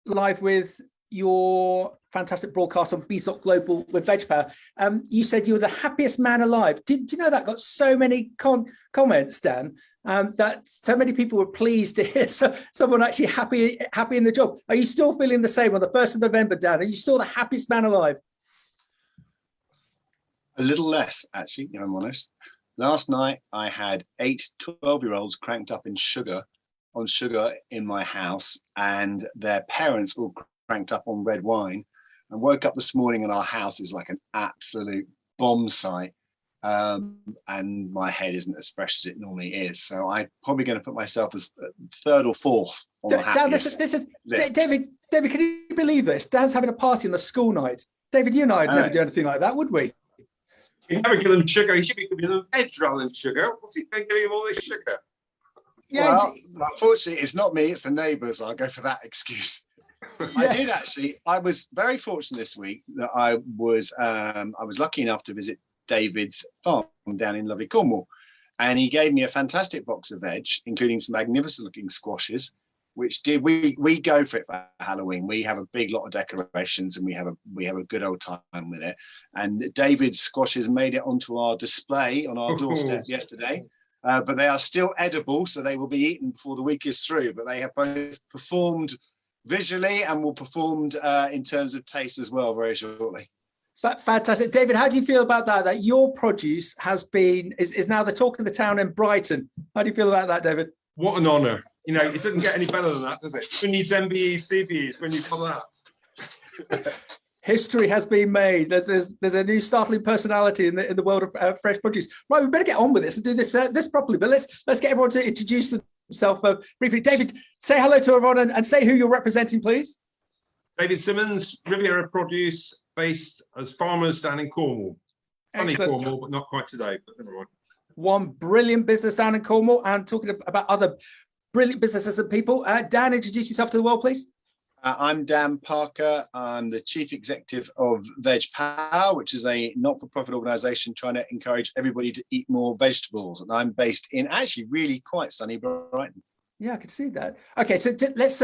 live with your fantastic broadcast on Beanstalk Global with Veg Power. You said you were the happiest man alive. Did you know that got so many comments, Dan? That so many people were pleased to hear someone actually happy in the job. Are you still feeling the same on the 1st of November, Dan? Are you still the happiest man alive? A little less, actually, if I'm honest. Last night, I had 8 12-year-olds cranked up on sugar in my house, and their parents all cranked up on red wine. And woke up this morning and our house is like an absolute bomb site. And my head isn't as fresh as it normally is. So I'm probably going to put myself as 3rd or 4th on the happiest list. David, can you believe this? Dan's having a party on a school night. David, you and I would never do anything like that, would we? You never give them sugar. He should be giving them veg rather than sugar. What's he giving him all this sugar? Yeah, well, unfortunately, it's not me, it's the neighbours. I'll go for that excuse. Yes. I was very fortunate this week that I was lucky enough to visit David's farm down in lovely Cornwall. And he gave me a fantastic box of veg, including some magnificent looking squashes, which we go for it for Halloween. We have a big lot of decorations and we have a good old time with it. And David's squashes made it onto our display on our doorstep yesterday. But they are still edible, so they will be eaten before the week is through. But they have both performed visually and will performed in terms of taste as well very shortly. Fantastic. David, how do you feel about that? That your produce is now the talk of the town in Brighton. How do you feel about that, David? What an honour. You know, it doesn't get any better than that, does it? Who needs MBEs, CBEs when you've got that? History has been made. There's a new startling personality in the world of fresh produce. Right, we better get on with this and do this properly. But let's get everyone to introduce themselves briefly. David, say hello to everyone and say who you're representing, please. David Simmons, Riviera Produce, based as farmers down in Cornwall. Sunny Cornwall, but not quite today, but never mind. One brilliant business down in Cornwall, and talking about other brilliant businesses and people. Dan, introduce yourself to the world, please. I'm Dan Parker. I'm the Chief Executive of Veg Power, which is a not-for-profit organisation trying to encourage everybody to eat more vegetables. And I'm based in actually really quite sunny Brighton. Yeah, I could see that. Okay, so let's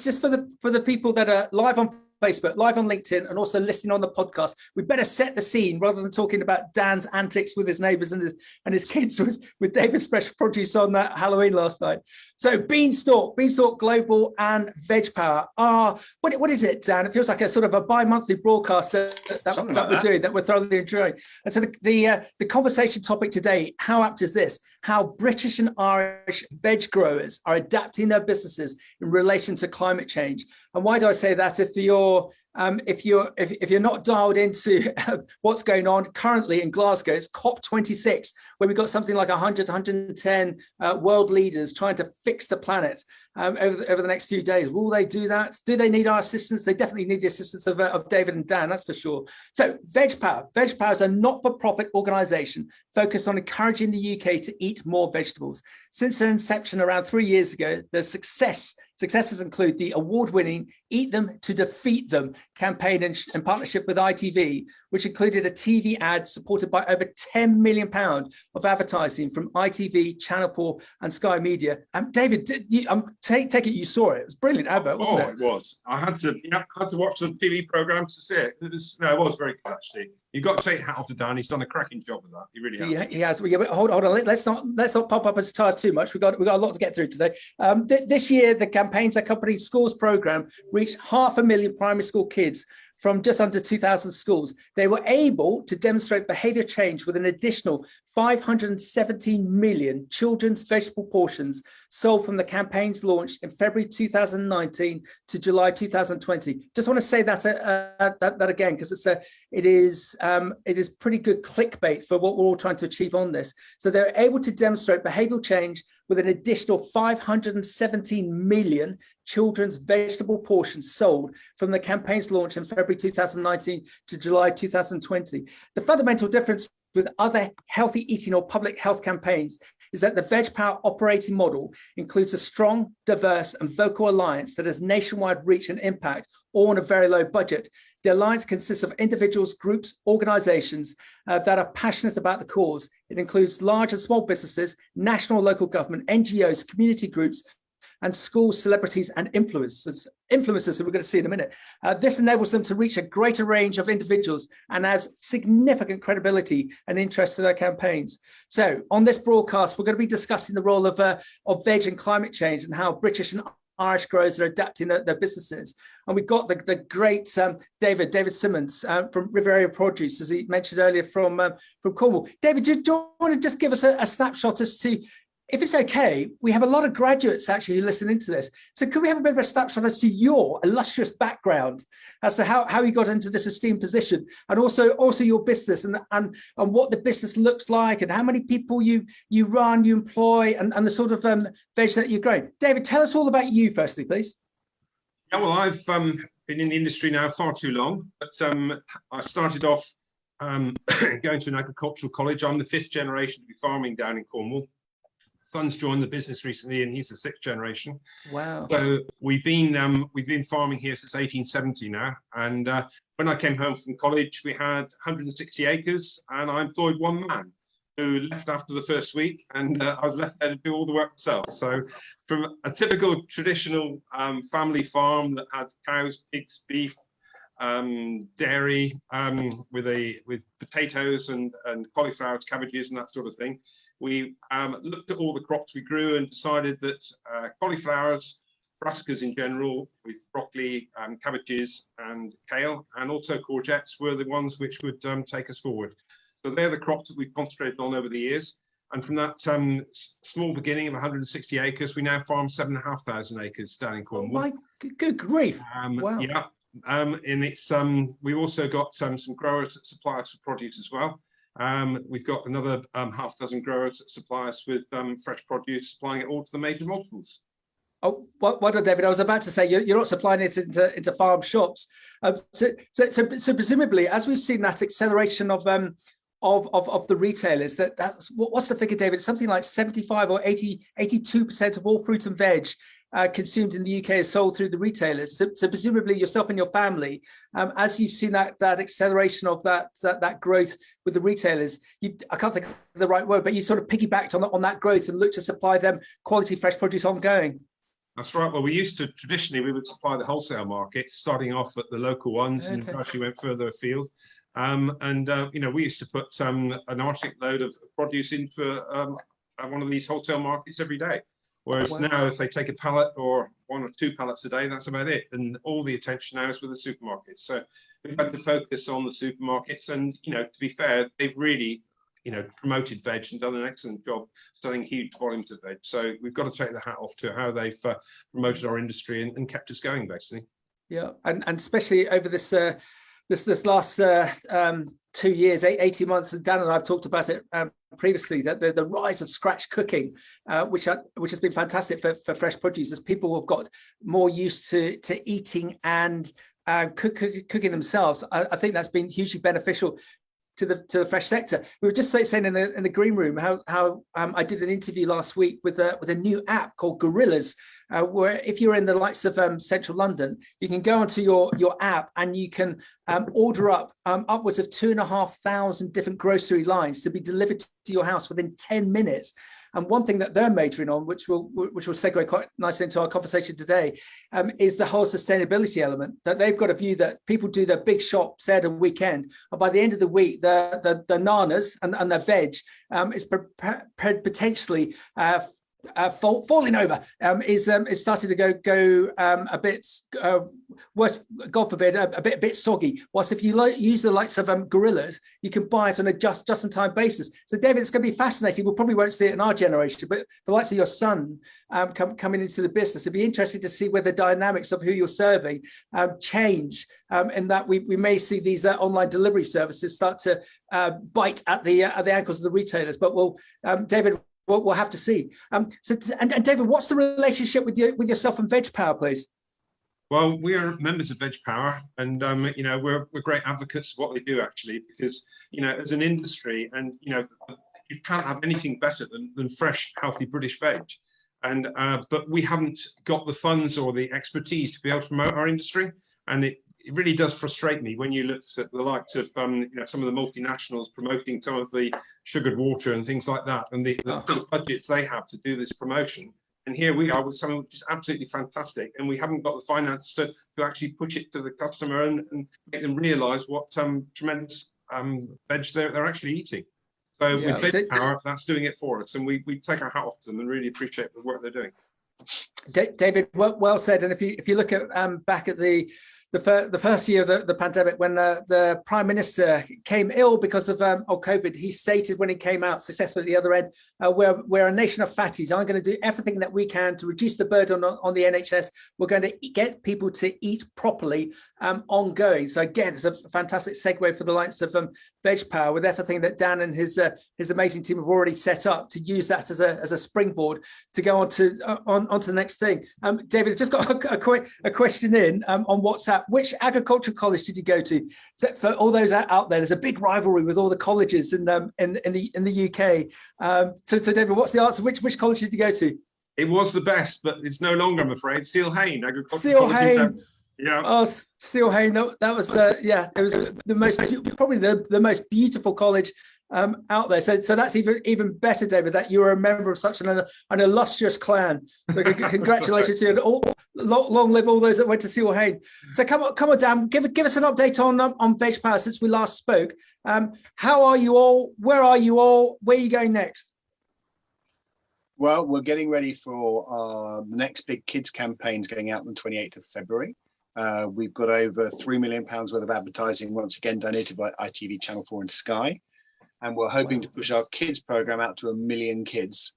just for the people that are live on Facebook, live on LinkedIn, and also listening on the podcast, we better set the scene rather than talking about Dan's antics with his neighbours and his kids with David's special produce on that Halloween last night. So Beanstalk Global and Veg Power are what is it, Dan? It feels like a sort of a bi-monthly broadcast that we're doing, that we're thoroughly enjoying. And so the conversation topic today, how apt is this? How British and Irish veg growers are adapting their businesses in relation to climate change. And why do I say that? If you're not dialed into what's going on currently in Glasgow, it's COP26, where we've got something like 110 world leaders trying to fix the planet over the next few days. Will they do that? Do they need our assistance? They definitely need the assistance of David and Dan, that's for sure. So Veg Power is a not-for-profit organisation focused on encouraging the UK to eat more vegetables. Since their inception around 3 years ago, the successes include the award-winning Eat Them to Defeat Them campaign in partnership with ITV, which included a TV ad supported by over £10 million of advertising from ITV, Channel 4 and Sky Media. David, take it you saw it. It was a brilliant advert, wasn't it? Oh, it was. I had to watch the TV programmes to see it. It was very good, actually. You've got to take hat off to Dan. He's done a cracking job with that. He really has. He has. Hold on. Let's not pop up his tires too much. We've got a lot to get through today. This year, the campaigns accompanying schools programme reached 500,000 primary school kids from just under 2,000 schools. They were able to demonstrate behaviour change with an additional 517 million children's vegetable portions sold from the campaigns launched in February 2019 to July 2020. Just want to say that again, because it is pretty good clickbait for what we're all trying to achieve on this. So they're able to demonstrate behavioural change with an additional 517 million children's vegetable portions sold from the campaign's launch in February 2019 to July 2020. The fundamental difference with other healthy eating or public health campaigns is that the Veg Power operating model includes a strong, diverse and vocal alliance that has nationwide reach and impact, all on a very low budget. The alliance consists of individuals, groups, organisations that are passionate about the cause. It includes large and small businesses, national and local government, NGOs, community groups, and schools, celebrities, and influencers who we're going to see in a minute. This enables them to reach a greater range of individuals and adds significant credibility and interest to their campaigns. So on this broadcast, we're going to be discussing the role of veg and climate change and how British and Irish growers are adapting their businesses. And we've got the great David Simmons from Riviera Produce, as he mentioned earlier, from Cornwall. David, do you want to just give us a snapshot as to, if it's okay, we have a lot of graduates actually who listen into this. So could we have a bit of a snapshot as to your illustrious background as to how you got into this esteemed position, and also your business and what the business looks like and how many people you run, you employ, and the sort of veg that you're growing. David, tell us all about you firstly, please. Yeah, well, I've been in the industry now far too long, but I started off going to an agricultural college. I'm the 5th generation to be farming down in Cornwall. Son's joined the business recently, and he's the 6th generation. Wow! So we've been farming here since 1870 now. And when I came home from college, we had 160 acres, and I employed one man who left after the first week, and I was left there to do all the work myself. So from a typical traditional family farm that had cows, pigs, beef, dairy, with potatoes and cauliflowers, cabbages, and that sort of thing. We looked at all the crops we grew and decided that cauliflowers, brassicas in general, with broccoli, cabbages and kale, and also courgettes were the ones which would take us forward. So they're the crops that we've concentrated on over the years. And from that small beginning of 160 acres, we now farm 7,500 acres down in Cornwall. Oh my good grief! Wow. Yeah. And it's we've also got some growers that supply us with produce as well. We've got another half dozen growers that supply us with fresh produce, supplying it all to the major multiples. Oh, well done, David. I was about to say you're not supplying it into farm shops. So presumably, as we've seen that acceleration of the retailers, that's what's the figure, David? It's something like 75 or 82% of all fruit and veg consumed in the UK is sold through the retailers. So presumably yourself and your family, as you've seen that acceleration of that growth with the retailers, I can't think of the right word, but you sort of piggybacked on that growth and looked to supply them quality fresh produce ongoing. That's right. Well, traditionally we would supply the wholesale markets, starting off at the local ones, and gradually went further afield. We used to put an Arctic load of produce in for one of these wholesale markets every day. Whereas now, if they take a pallet or 1 or 2 pallets a day, that's about it. And all the attention now is with the supermarkets. So we've had to focus on the supermarkets. And, to be fair, they've really, promoted veg and done an excellent job selling huge volumes of veg. So we've got to take the hat off to how they've promoted our industry and kept us going, basically. Yeah, and especially over this last 2 years, 18 months, and Dan and I have talked about it previously, that the rise of scratch cooking, which has been fantastic for fresh produce, as people have got more used to eating and cooking themselves. I think that's been hugely beneficial to the fresh sector. We were just saying in the green room how I did an interview last week with a new app called Gorillas, where if you're in the likes of central London, you can go onto your app and you can order up upwards of 2,500 different grocery lines to be delivered to your house within 10 minutes. And one thing that they're majoring on, which will segue quite nicely into our conversation today, is the whole sustainability element. That they've got a view that people do their big shop Saturday and weekend, and by the end of the week, the nanas and the veg is potentially falling over, is starting to go a bit worse, God forbid, a bit soggy. Whilst if you use the likes of Gorillas, you can buy it on a just-in-time basis. So David, it's going to be fascinating. We probably won't see it in our generation, but the likes of your son coming into the business, it'd be interesting to see where the dynamics of who you're serving change, in that we may see these online delivery services start to bite at the ankles of the retailers. But David, we'll have to see. And David, what's the relationship with yourself and Veg Power, please? Well, we are members of Veg Power, and we're great advocates of what they do, actually, because as an industry, and you can't have anything better than fresh, healthy British veg. And but we haven't got the funds or the expertise to be able to promote our industry, and it really does frustrate me when you look at the likes of some of the multinationals promoting some of the sugared water and things like that, and the budgets they have to do this promotion. And here we are with something which is absolutely fantastic, and we haven't got the finance to actually push it to the customer and make them realise what tremendous veg they're actually eating. So with Veg Power, that's doing it for us, and we take our hat off to them and really appreciate the work they're doing. David, well said. And if you look at back at the first year of the pandemic, when the Prime Minister came ill because of COVID, he stated when he came out successfully at the other end, we're a nation of fatties. I'm going to do everything that we can to reduce the burden on the NHS. We're going to get people to eat properly ongoing. So again, it's a fantastic segue for the likes of Veg Power, with everything that Dan and his amazing team have already set up to use that as a springboard to go on to the next thing. David, I've just got a question in on WhatsApp. Which agricultural college did you go to? So for all those out there, there's a big rivalry with all the colleges in the UK. So David, what's the answer? Which college did you go to? It was the best, but it's no longer, I'm afraid. Seal Hayne Seal Agricultural College. Hayne. Yeah. Oh, Seal Hayne. No, that was it was the most, probably the most beautiful college out there. So that's even better, David, that you were a member of such an illustrious clan. So congratulations to you, and long live all those that went to Seal Hayne. So come on, Dan, give us an update on Veg Power since we last spoke. How are you all? Where are you all? Where are you going next? Well, we're getting ready for the next big kids campaigns going out on the 28th of February. We've got over £3 million worth of advertising, once again donated by ITV, Channel 4 and Sky. And we're hoping to push our kids program out to 1 million kids,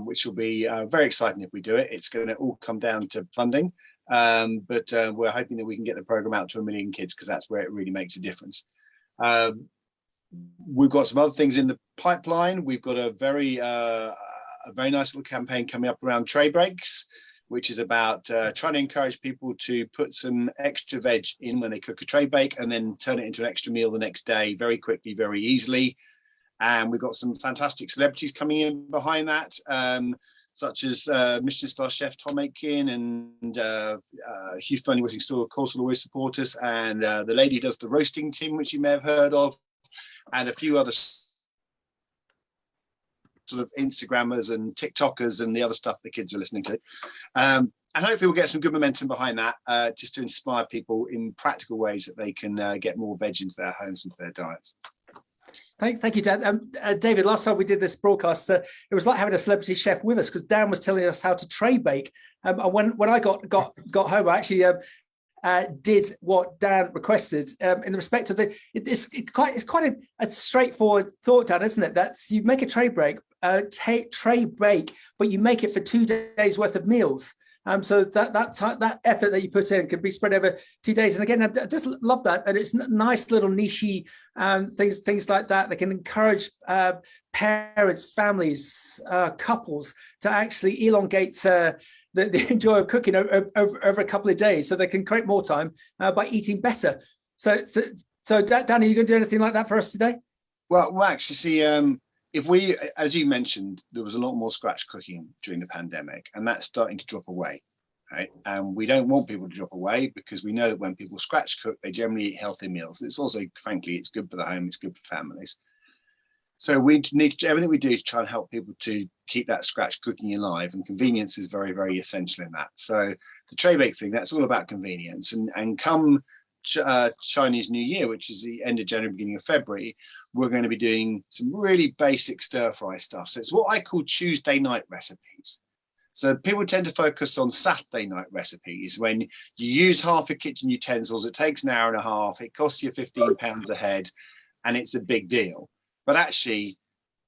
which will be very exciting if we do it. It's going to all come down to funding, but we're hoping that we can get the program out to 1 million kids, because that's where it really makes a difference. We've got some other things in the pipeline. We've got a very nice little campaign coming up around tray breaks, which is about trying to encourage people to put some extra veg in when they cook a tray bake and then turn it into an extra meal the next day very quickly, very easily. And we've got some fantastic celebrities coming in behind that, such as Michelin star chef Tom Aitken and Hugh Fernie Whitting Store, of course, will always support us. And the lady who does the roasting Tim, which you may have heard of, and a few other sort of Instagrammers and TikTokers and the other stuff the kids are listening to. And hopefully we'll get some good momentum behind that, just to inspire people in practical ways that they can get more veg into their homes and their diets. Thank you, Dan. David, last time we did this broadcast, it was like having a celebrity chef with us, because Dan was telling us how to tray bake. And when I got home, I actually did what Dan requested in the respect of it's quite a straightforward thought, Dan, isn't it? That's you make a tray bake, but you make it for 2 days worth of meals. So that effort that you put in can be spread over 2 days. And again, I just love that it's nice little niche things like that can encourage parents, families, couples to actually elongate the joy of cooking over a couple of days, so they can create more time by eating better. So Dan, are you going to do anything like that for us today? Well, actually, see, if we, as you mentioned, there was a lot more scratch cooking during the pandemic, and that's starting to drop away, right? And we don't want people to drop away, because we know that when people scratch cook, they generally eat healthy meals. It's also, frankly, it's good for the home, it's good for families. So we need to, everything we do to try and help people to keep that scratch cooking alive, and convenience is very, very essential in that. So the tray bake thing, that's all about convenience. And come Chinese New Year, which is the end of January, beginning of February, we're going to be doing some really basic stir fry stuff. So it's what I call Tuesday night recipes. So people tend to focus on Saturday night recipes, when you use half your kitchen utensils, it takes an hour and a half, it costs you £15 a head, and it's a big deal. But actually,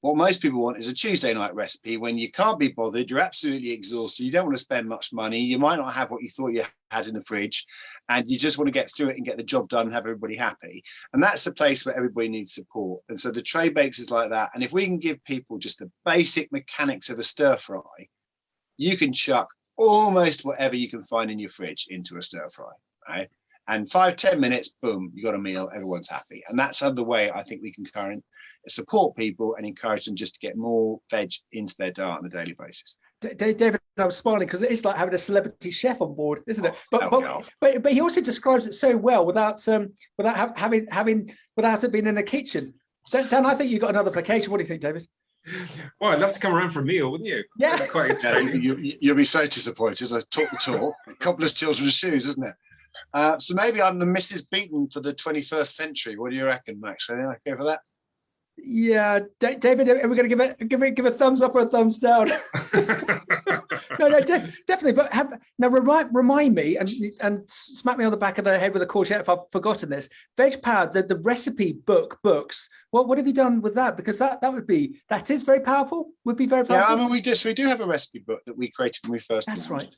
what most people want is a Tuesday night recipe when you can't be bothered, you're absolutely exhausted, you don't want to spend much money, you might not have what you thought you had in the fridge, and you just want to get through it and get the job done and have everybody happy. And that's the place where everybody needs support. And so the tray bakes is like that. And if we can give people just the basic mechanics of a stir fry, you can chuck almost whatever you can find in your fridge into a stir fry, right? And 5-10 minutes, boom, you got a meal, everyone's happy. And that's the way I think we can support people and encourage them just to get more veg into their diet on a daily basis. David, I'm smiling because it's like having a celebrity chef on board, isn't it? But he also describes it so well without it being in a kitchen. Dan, I think you've got another vocation. What do you think, David? Well, I'd love to come around for a meal, wouldn't you? Yeah. That'd be quite Yeah, entertaining. you'll be so disappointed. I taught the tour. Cobbler's children's shoes, isn't it? So maybe I'm the Mrs. Beaton for the 21st century. What do you reckon, Max? Should I go for that? Yeah, David, are we going to give a thumbs up or a thumbs down? No, definitely. But remind me and smack me on the back of the head with a courgette if I've forgotten this. Veg Power, the recipe books. What have you done with that? Because that is very powerful. Would be very powerful. Yeah, I mean we do have a recipe book that we created when we first. That's right.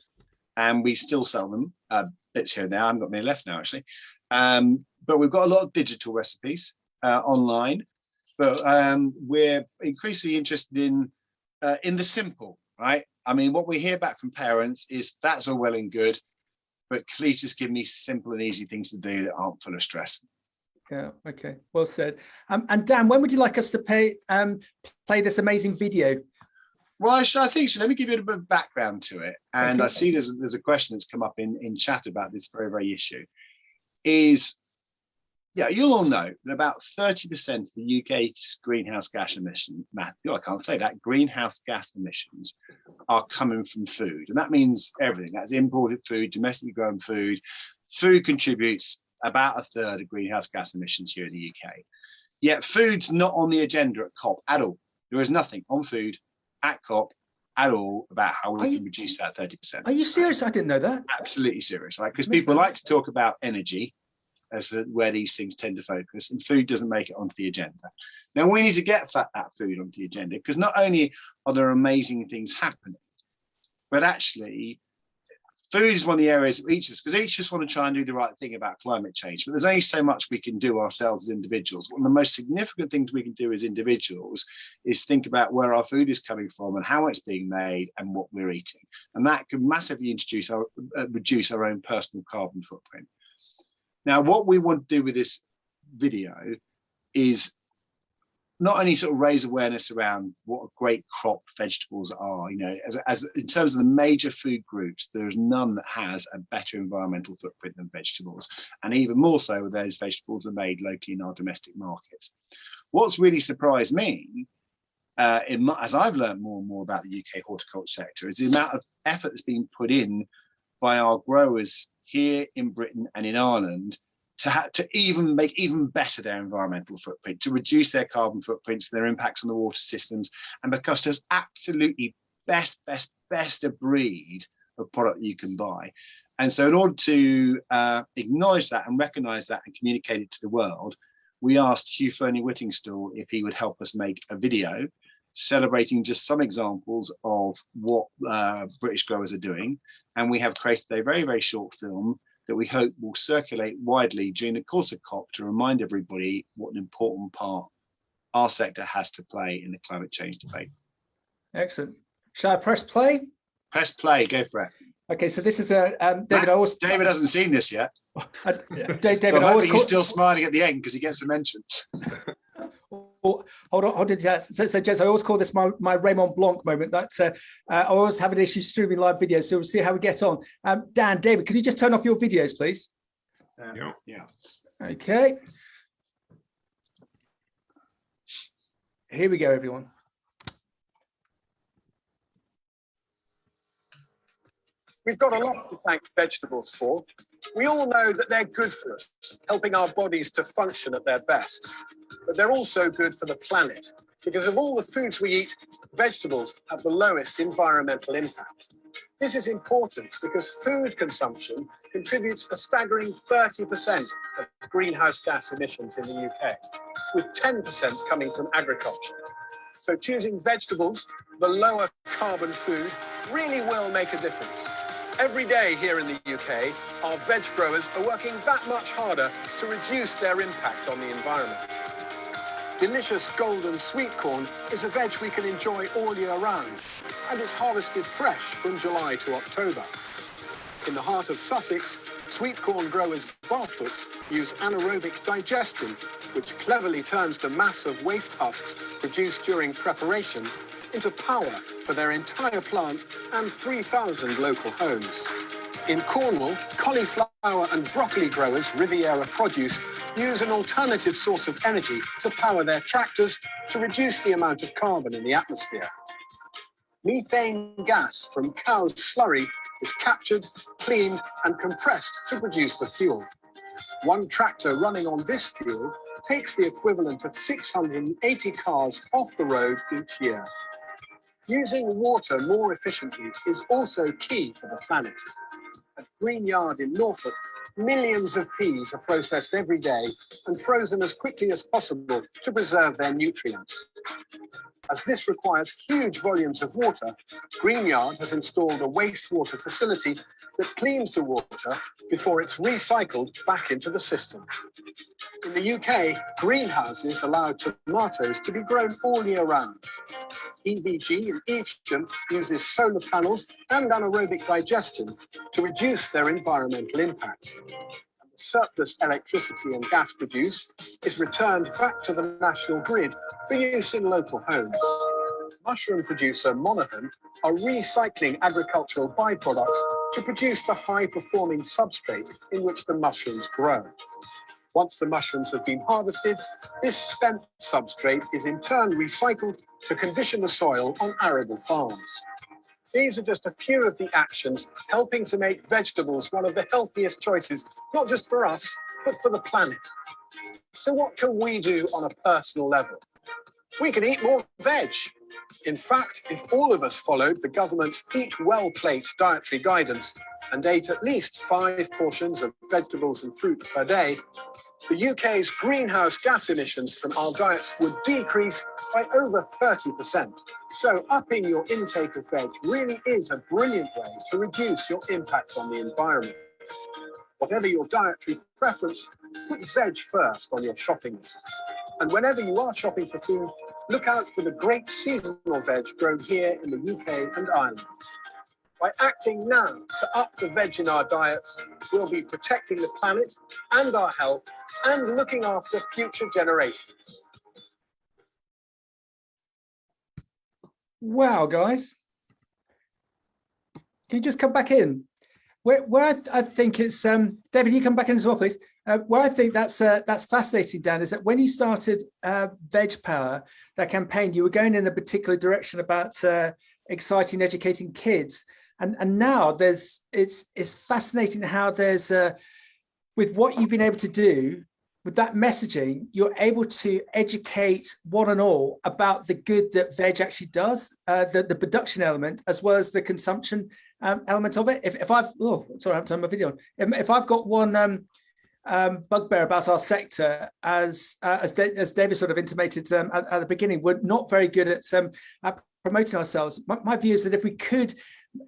And we still sell them bits here and there. I haven't got many left now actually, but we've got a lot of digital recipes online. But we're increasingly interested in the simple, right? I mean, what we hear back from parents is that's all well and good, but please just give me simple and easy things to do that aren't full of stress. Yeah. Okay. Well said. And Dan, when would you like us to play this amazing video? Well, I think so. Let me give you a bit of background to it. And okay. I see there's a question that's come up in chat about this very issue. Yeah, you'll all know that about 30% of the UK's greenhouse gas emissions, greenhouse gas emissions are coming from food. And that means everything. That's imported food, domestically grown food. Food contributes about a third of greenhouse gas emissions here in the UK. Yet food's not on the agenda at COP at all. There is nothing on food at COP at all about how we can reduce that 30%. Are you serious? I didn't know that. Absolutely serious, right? Because people like to talk about energy as where these things tend to focus, and food doesn't make it onto the agenda. Now we need to get that food onto the agenda, because not only are there amazing things happening, but actually food is one of the areas of each of us, because each of us want to try and do the right thing about climate change, but there's only so much we can do ourselves as individuals. One of the most significant things we can do as individuals is think about where our food is coming from and how it's being made and what we're eating. And that can massively reduce our own personal carbon footprint. Now, what we want to do with this video is not only sort of raise awareness around what a great crop vegetables are, you know, as in terms of the major food groups, there's none that has a better environmental footprint than vegetables, and even more so with those vegetables are made locally in our domestic markets. What's really surprised me, as I've learned more and more about the UK horticulture sector, is the amount of effort that's being put in by our growers here in Britain and in Ireland to even make even better their environmental footprint, to reduce their carbon footprints, their impacts on the water systems, and because there's absolutely best of breed of product you can buy. And so in order to acknowledge that and recognise that and communicate it to the world, we asked Hugh Fernie-Whittingstall if he would help us make a video celebrating just some examples of what British growers are doing. And we have created a very short film that we hope will circulate widely during the course of COP to remind everybody what an important part our sector has to play in the climate change debate. Excellent. Shall I press play? Press play, go for it. Okay, so this is David. David hasn't seen this yet. David, so he's still smiling at the end because he gets a mention. Hold on. So Jez, I always call this my Raymond Blanc moment. That's I always have an issue streaming live videos, so we'll see how we get on. Dan, David, can you just turn off your videos, please? Yeah. Okay. Here we go, everyone. We've got a lot to thank vegetables for. We all know that they're good for us, helping our bodies to function at their best. But they're also good for the planet, because of all the foods we eat, vegetables have the lowest environmental impact. This is important because food consumption contributes a staggering 30% of greenhouse gas emissions in the UK, with 10% coming from agriculture. So choosing vegetables, the lower carbon food, really will make a difference. Every day here in the UK, our veg growers are working that much harder to reduce their impact on the environment. Delicious golden sweet corn is a veg we can enjoy all year round, and it's harvested fresh from July to October. In the heart of Sussex, sweet corn growers barefoots use anaerobic digestion, which cleverly turns the mass of waste husks produced during preparation into power for their entire plant and 3,000 local homes. In Cornwall, cauliflower cauliflower and broccoli growers, Riviera Produce, use an alternative source of energy to power their tractors to reduce the amount of carbon in the atmosphere. Methane gas from cow's slurry is captured, cleaned and compressed to produce the fuel. One tractor running on this fuel takes the equivalent of 680 cars off the road each year. Using water more efficiently is also key for the planet. At Greenyard in Norfolk, millions of peas are processed every day and frozen as quickly as possible to preserve their nutrients. As this requires huge volumes of water, Greenyard has installed a wastewater facility that cleans the water before it's recycled back into the system. In the UK, greenhouses allow tomatoes to be grown all year round. EVG in Evesham uses solar panels and anaerobic digestion to reduce their environmental impact. And the surplus electricity and gas produced is returned back to the national grid for use in local homes. Mushroom producer Monaghan are recycling agricultural byproducts to produce the high-performing substrate in which the mushrooms grow. Once the mushrooms have been harvested, this spent substrate is in turn recycled to condition the soil on arable farms. These are just a few of the actions helping to make vegetables one of the healthiest choices, not just for us, but for the planet. So what can we do on a personal level? We can eat more veg. In fact, if all of us followed the government's Eat Well Plate dietary guidance and ate at least 5 portions of vegetables and fruit per day, the UK's greenhouse gas emissions from our diets would decrease by over 30%. So upping your intake of veg really is a brilliant way to reduce your impact on the environment. Whatever your dietary preference, put veg first on your shopping list. And whenever you are shopping for food, look out for the great seasonal veg grown here in the UK and Ireland. By acting now to up the veg in our diets, we'll be protecting the planet and our health and looking after future generations. Wow, guys. Can you just come back in? Where I think it's, David, you come back in as well, please. Where I think that's fascinating, Dan, is that when you started Veg Power, that campaign, you were going in a particular direction about exciting, educating kids. And now it's fascinating how there's with what you've been able to do with that messaging, you're able to educate one and all about the good that veg actually does, the production element as well as the consumption element of it. If I've sorry, I haven't turned my video on. If I've got one bugbear about our sector, as David sort of intimated at the beginning, we're not very good at promoting ourselves. My view is that if we could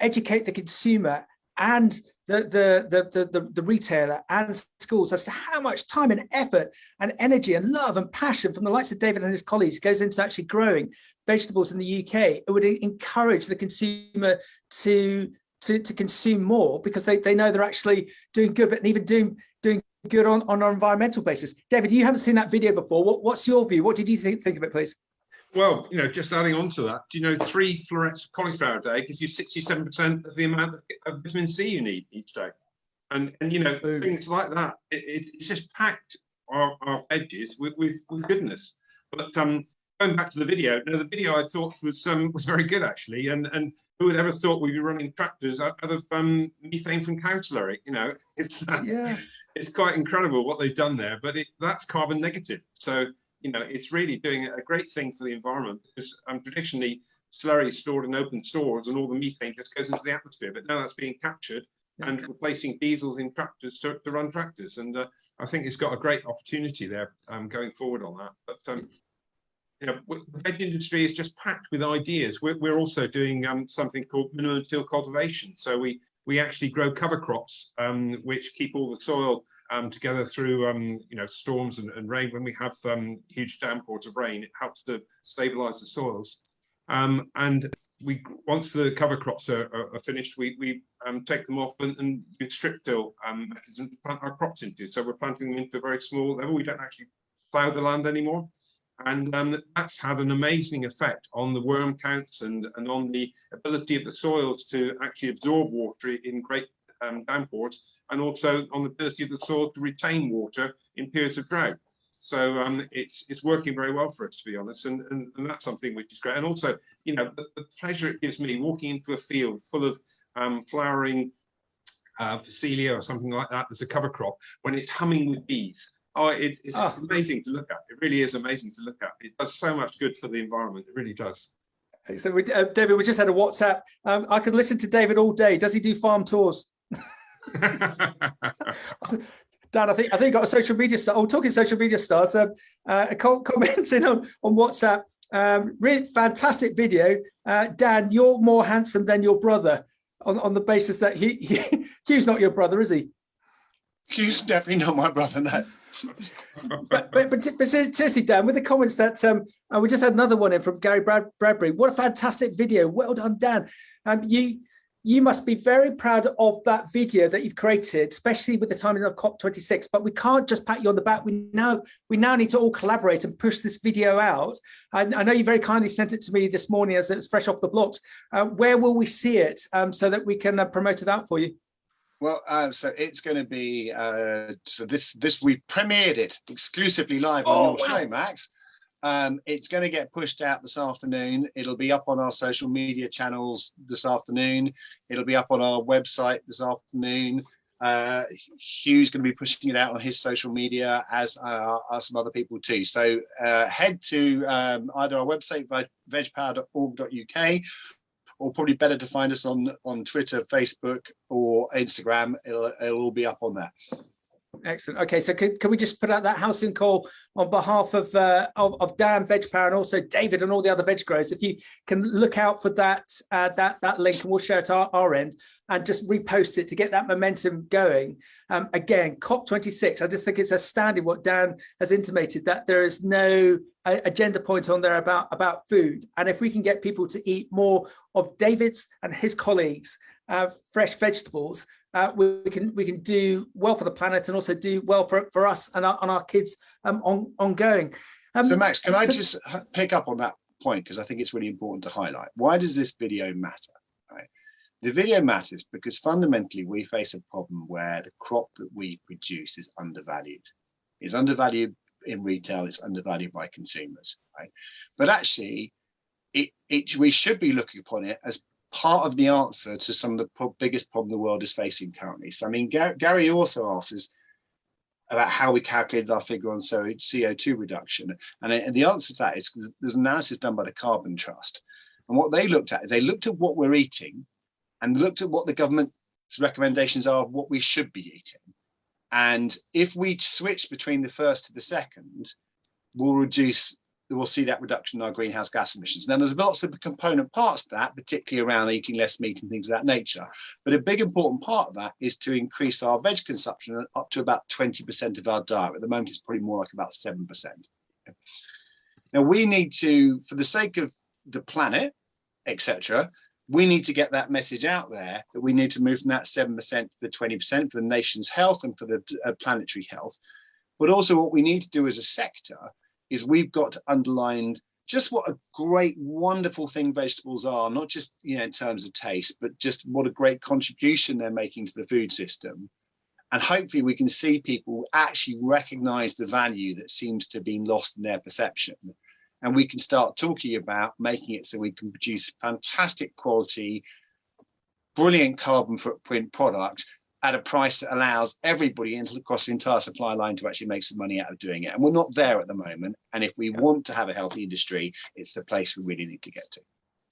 educate the consumer and the retailer and schools as to how much time and effort and energy and love and passion from the likes of David and his colleagues goes into actually growing vegetables in the UK, it would encourage the consumer to consume more because they know they're actually doing good, but even doing good on an environmental basis. David, you haven't seen that video before. What's your view? What did you think of it, please? Well, just adding on to that, 3 florets of cauliflower a day gives you 67% of the amount of vitamin C you need each day. And things like that, it's just packed our veggies with goodness. But going back to the video, the video I thought was very good, actually. And who would ever thought we'd be running tractors out of methane from cow slurry? It's quite incredible what they've done there, but that's carbon negative. So, it's really doing a great thing for the environment because traditionally slurry is stored in open stores and all the methane just goes into the atmosphere. But now that's being captured and replacing diesels in tractors to run tractors. And I think it's got a great opportunity there going forward on that. But, the veg industry is just packed with ideas. We're also doing something called minimum till cultivation. So we actually grow cover crops, which keep all the soil together through storms and rain. When we have huge downpours of rain, it helps to stabilize the soils. And once the cover crops are finished, we take them off and use strip till mechanism to plant our crops into. So we're planting them into a very small level. We don't actually plough the land anymore. And that's had an amazing effect on the worm counts and on the ability of the soils to actually absorb water in great downpours. and also on the ability of the soil to retain water in periods of drought. So it's working very well for us, to be honest, and that's something which is great. And also, you know, the pleasure it gives me walking into a field full of flowering Phacelia or something like that as a cover crop when it's humming with bees. Oh, it's amazing to look at. It really is amazing to look at. It does so much good for the environment. It really does. So David, we just had a WhatsApp. I could listen to David all day. Does he do farm tours? Dan, I think you got a social media star. Oh, talking social media stars. Comments in on WhatsApp. Really fantastic video. Dan, you're more handsome than your brother. On the basis that Hugh's not your brother, is he? Hugh's definitely not my brother. No. but seriously, Dan, with the comments that we just had another one in from Gary Bradbury. What a fantastic video! Well done, Dan. You must be very proud of that video that you've created, especially with the timing of COP26. But we can't just pat you on the back. We now need to all collaborate and push this video out. I know you very kindly sent it to me this morning as it was fresh off the blocks. Where will we see it so that we can promote it out for you? Well, so it's going to be so this we premiered it exclusively live on your show, Max. It's going to get pushed out this afternoon. It'll be up on our social media channels this afternoon. It'll be up on our website this afternoon. Hugh's going to be pushing it out on his social media, as are some other people too. So head to either our website, vegpower.org.uk, or probably better to find us on Twitter, Facebook, or Instagram. It'll all be up on there. Excellent. Okay, so can we just put out that housing call on behalf of Dan, Veg Power, and also David and all the other veg growers? If you can look out for that link, and we'll share it at our end, and just repost it to get that momentum going. Again, COP26. I just think it's astounding what Dan has intimated, that there is no agenda point on there about food, and if we can get people to eat more of David's and his colleagues' fresh vegetables, we can do well for the planet and also do well for us and our kids ongoing. So Max, can I just pick up on that point, because I think it's really important to highlight. Why does this video matter? Right? The video matters because fundamentally we face a problem where the crop that we produce is undervalued. It's undervalued in retail, it's undervalued by consumers, right? But actually, we should be looking upon it as part of the answer to some of the biggest problem the world is facing currently. So, I mean, Gary also asks us about how we calculated our figure on CO2 reduction. And the answer to that is there's an analysis done by the Carbon Trust. And what they looked at is they looked at what we're eating and looked at what the government's recommendations are of what we should be eating. And if we switch between the first to the second, we'll see that reduction in our greenhouse gas emissions. Now, there's lots of component parts to that, particularly around eating less meat and things of that nature. But a big important part of that is to increase our veg consumption up to about 20% of our diet. At the moment, it's probably more like about 7%. Now, we need to, for the sake of the planet, etc., we need to get that message out there that we need to move from that 7% to the 20% for the nation's health and for the planetary health. But also what we need to do as a sector is we've got to underline just what a great, wonderful thing vegetables are, not just in terms of taste, but just what a great contribution they're making to the food system. And hopefully we can see people actually recognize the value that seems to be lost in their perception. And we can start talking about making it so we can produce fantastic quality, brilliant carbon footprint product at a price that allows everybody across the entire supply line to actually make some money out of doing it. And we're not there at the moment. And if we want to have a healthy industry, it's the place we really need to get to.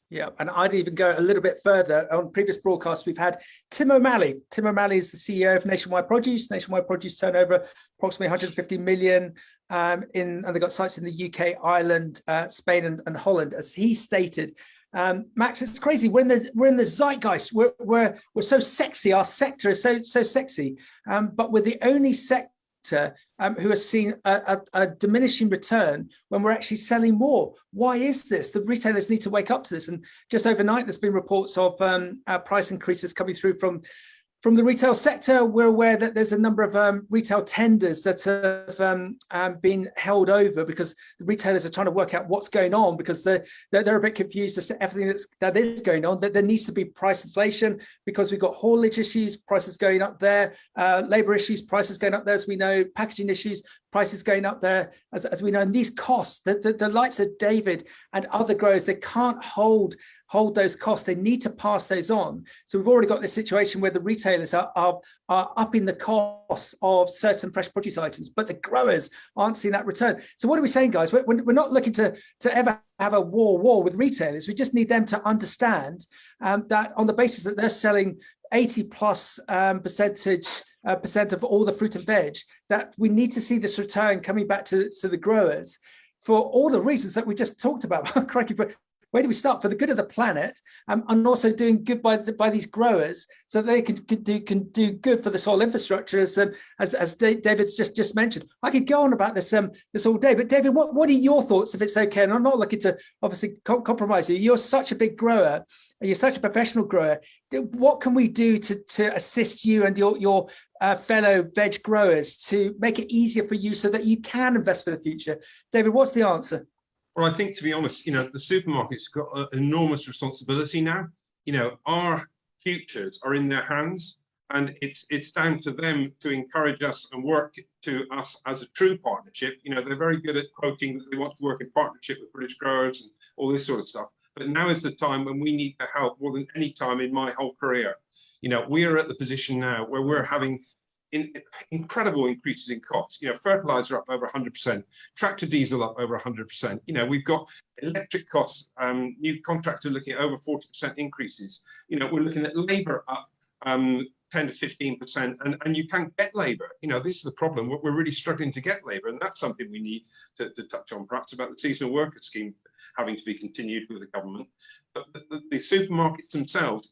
Yeah, and I'd even go a little bit further. On previous broadcasts, we've had Tim O'Malley. Tim O'Malley is the CEO of Nationwide Produce. Nationwide Produce turnover approximately 150 million, and they've got sites in the UK, Ireland, Spain, and Holland. As he stated, Max, it's crazy. We're in the zeitgeist. We're so sexy. Our sector is so sexy, but we're the only sector who has seen a diminishing return when we're actually selling more. Why is this? The retailers need to wake up to this. And just overnight, there's been reports of price increases coming through from From the retail sector, we're aware that there's a number of retail tenders that have been held over because the retailers are trying to work out what's going on, because they're a bit confused as to everything that is going on. That there needs to be price inflation because we've got haulage issues, prices going up there, labour issues, prices going up there, as we know, packaging issues, prices going up there, as we know. And these costs, the likes of David and other growers, they can't hold those costs. They need to pass those on. So we've already got this situation where the retailers are upping the costs of certain fresh produce items, but the growers aren't seeing that return. So what are we saying, guys? We're not looking to ever have a war with retailers. We just need them to understand that on the basis that they're selling 80+ percent of all the fruit and veg, that we need to see this return coming back to the growers for all the reasons that we just talked about. Crikey, but where do we start? For the good of the planet, and also doing good by these growers, so they can do good for the soil infrastructure, as David's just mentioned. I could go on about this all day, but David, what are your thoughts, if it's okay? And I'm not looking to obviously compromise you. You're such a big grower, and you're such a professional grower. What can we do to assist you and your fellow veg growers to make it easier for you so that you can invest for the future? David, what's the answer? Well, I think, to be honest, the supermarket's got an enormous responsibility now. Our futures are in their hands, and it's down to them to encourage us and work to us as a true partnership. They're very good at quoting that they want to work in partnership with British growers and all this sort of stuff. But now is the time when we need the help more than any time in my whole career. We are at the position now where we're having incredible increases in costs. Fertilizer up over 100%, tractor diesel up over 100%. We've got electric costs. New contracts are looking at over 40% increases. We're looking at labour up 10 to 15%, and you can't get labour. This is the problem. We're really struggling to get labour, and that's something we need to touch on, perhaps, about the seasonal worker scheme having to be continued with the government. But the supermarkets themselves,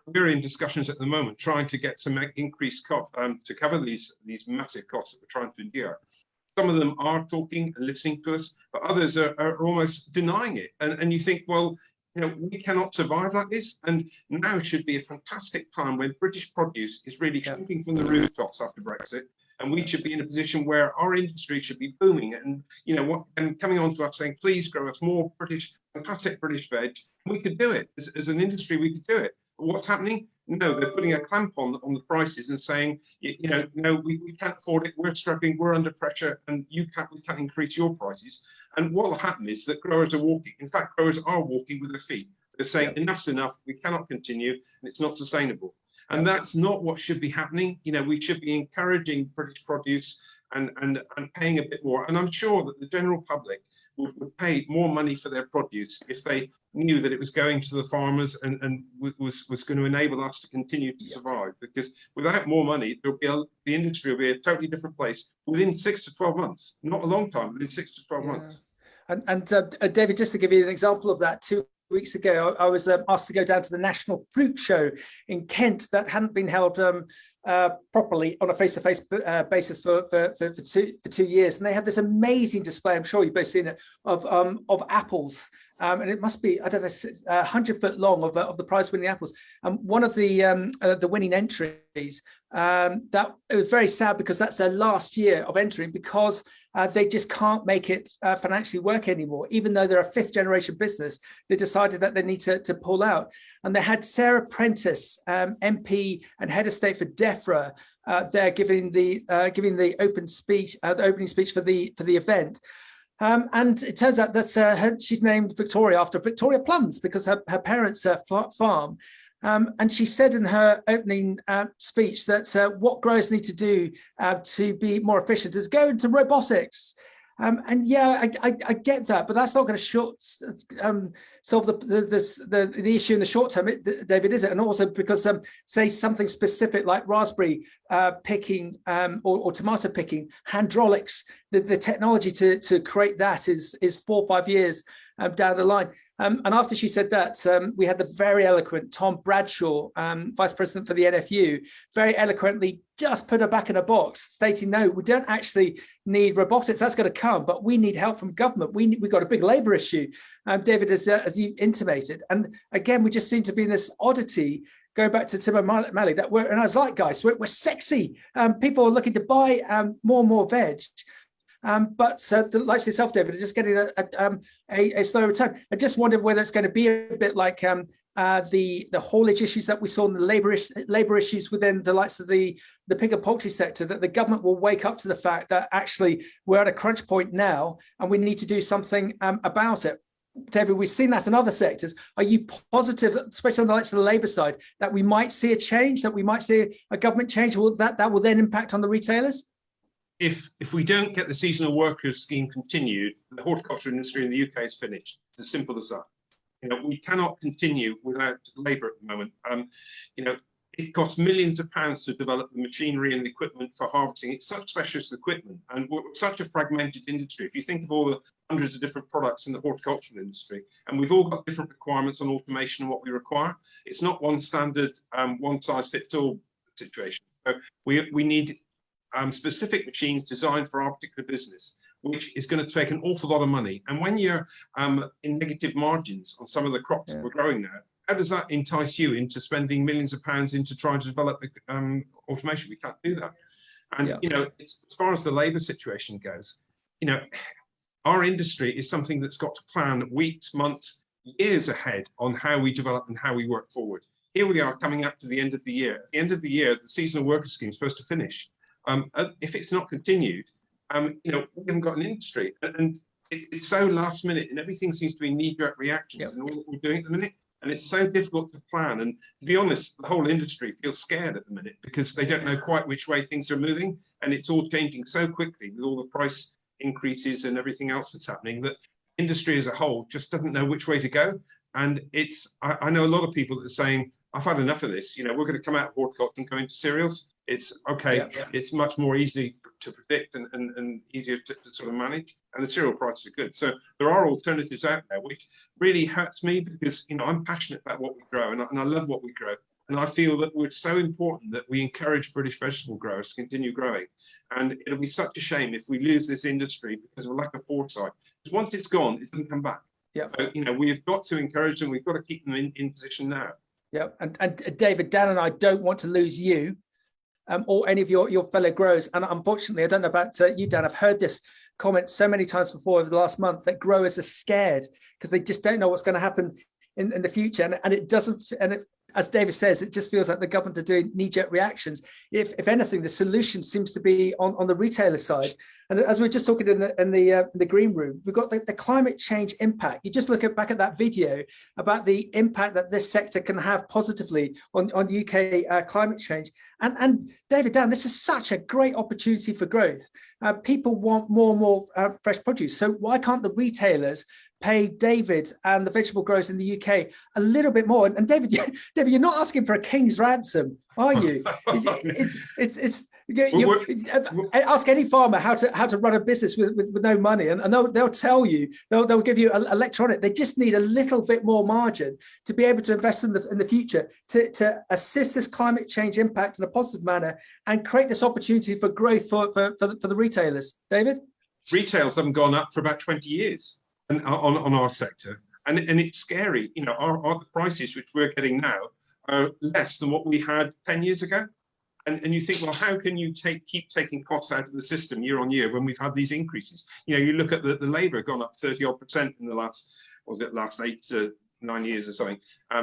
we're in discussions at the moment trying to get some increased cost to cover these massive costs that we're trying to endure. Some of them are talking and listening to us, but others are almost denying it. And you think, well, we cannot survive like this. And now should be a fantastic time when British produce is really shooting from the rooftops after Brexit. And we should be in a position where our industry should be booming and, and coming on to us saying, please grow us more fantastic British veg. We could do it. As an industry, we could do it. What's happening? No, they're putting a clamp on the prices and saying, no, we can't afford it. We're struggling. We're under pressure, and we can't increase your prices. And what will happen is that growers are walking. In fact, growers are walking with their feet. They're saying enough's enough. We cannot continue, and it's not sustainable. And that's not what should be happening. We should be encouraging British produce and paying a bit more. And I'm sure that the general public would pay more money for their produce if they knew that it was going to the farmers and was going to enable us to continue to survive. Because without more money, the industry will be a totally different place within 6 to 12 months. Not a long time, within 6 to 12 months. And David, just to give you an example of that, 2 weeks ago, I was asked to go down to the National Fruit Show in Kent that hadn't been held properly on a face-to-face basis for 2 years, and they had this amazing display. I'm sure you've both seen it of apples, and it must be, I don't know, 100 foot long of the prize-winning apples. And one of the winning entries, that it was very sad because that's their last year of entering, because they just can't make it financially work anymore. Even though they're a 5th generation business, they decided that they need to pull out. And they had Sarah Prentice, MP and head of state for DEFRA, there giving the opening speech for the event. And it turns out that she's named Victoria after Victoria Plums, because her parents farm. And she said in her opening speech that what growers need to do to be more efficient is go into robotics. And yeah, I get that, but that's not going to solve the issue in the short term, David, is it? And also because say something specific like raspberry picking or tomato picking, hydraulics, the technology to create that is 4 or 5 years down the line. And after she said that, we had the very eloquent Tom Bradshaw, Vice President for the NFU, very eloquently just put her back in a box, stating, no, we don't actually need robotics. That's going to come, but we need help from government. We've got a big labour issue, David, as you intimated. And again, we just seem to be in this oddity going back to Tim O'Malley, that we're in our zeitgeist, we're sexy. People are looking to buy more and more veg. But the likes of yourself, David, are just getting a slow return. I just wondered whether it's going to be a bit like the haulage issues that we saw in the labour issues within the likes of the pig and poultry sector, that the government will wake up to the fact that actually we're at a crunch point now and we need to do something about it. David, we've seen that in other sectors. Are you positive, especially on the likes of the labour side, that we might see a change, that we might see a government change, that will then impact on the retailers? If we don't get the seasonal workers scheme continued, the horticulture industry in the UK is finished. It's as simple as that. We cannot continue without labour at the moment. It costs millions of pounds to develop the machinery and the equipment for harvesting. It's such specialist equipment, and we're such a fragmented industry. If you think of all the hundreds of different products in the horticultural industry, and we've all got different requirements on automation and what we require, it's not one standard, one size fits all situation. So we need specific machines designed for our particular business, which is going to take an awful lot of money. And when you're in negative margins on some of the crops that we're growing now, how does that entice you into spending millions of pounds into trying to develop the automation? We can't do that. And it's, as far as the labour situation goes, our industry is something that's got to plan weeks, months, years ahead on how we develop and how we work forward. Here we are coming up to the end of the year. At the end of the year, the seasonal worker scheme is supposed to finish. If it's not continued, we haven't got an industry, and it's so last minute, and everything seems to be knee-jerk reactions and all that we're doing at the minute, and it's so difficult to plan. And to be honest, the whole industry feels scared at the minute because they don't know quite which way things are moving, and it's all changing so quickly with all the price increases and everything else that's happening that industry as a whole just doesn't know which way to go. And I know a lot of people that are saying, I've had enough of this. We're going to come out of horticulture and go into cereals. It's okay. It's much more easy to predict and easier to sort of manage, and the cereal prices are good. So there are alternatives out there, which really hurts me because I'm passionate about what we grow, and I love what we grow, and I feel that it's so important that we encourage British vegetable growers to continue growing. And it'll be such a shame if we lose this industry because of a lack of foresight. Because once it's gone, it doesn't come back. So we've got to encourage them. We've got to keep them in position now. And David, Dan, and I don't want to lose you. Or any of your fellow growers. And unfortunately, I don't know about you, Dan, I've heard this comment so many times before over the last month that growers are scared because they just don't know what's going to happen in the future. And it doesn't, as David says, it just feels like the government are doing knee-jerk reactions. If anything, the solution seems to be on the retailer side. And as we we're just talking in the green room, we've got the climate change impact. You just look back at that video about the impact that this sector can have positively on UK climate change. And David, Dan, this is such a great opportunity for growth. People want more and more fresh produce. So why can't the retailers pay David and the vegetable growers in the UK a little bit more? And David, you're not asking for a king's ransom, are you? Ask any farmer how to run a business with no money, and they'll tell you, they'll give you a lecture on it. They just need a little bit more margin to be able to invest in the future to assist this climate change impact in a positive manner and create this opportunity for growth for the retailers. David? Retails haven't gone up for about 20 years. On our sector, and it's scary. Our prices which we're getting now are less than what we had 10 years ago, and you think, well, how can you keep taking costs out of the system year on year when we've had these increases? You look at the labour gone up 30% in the last 8 to 9 years or something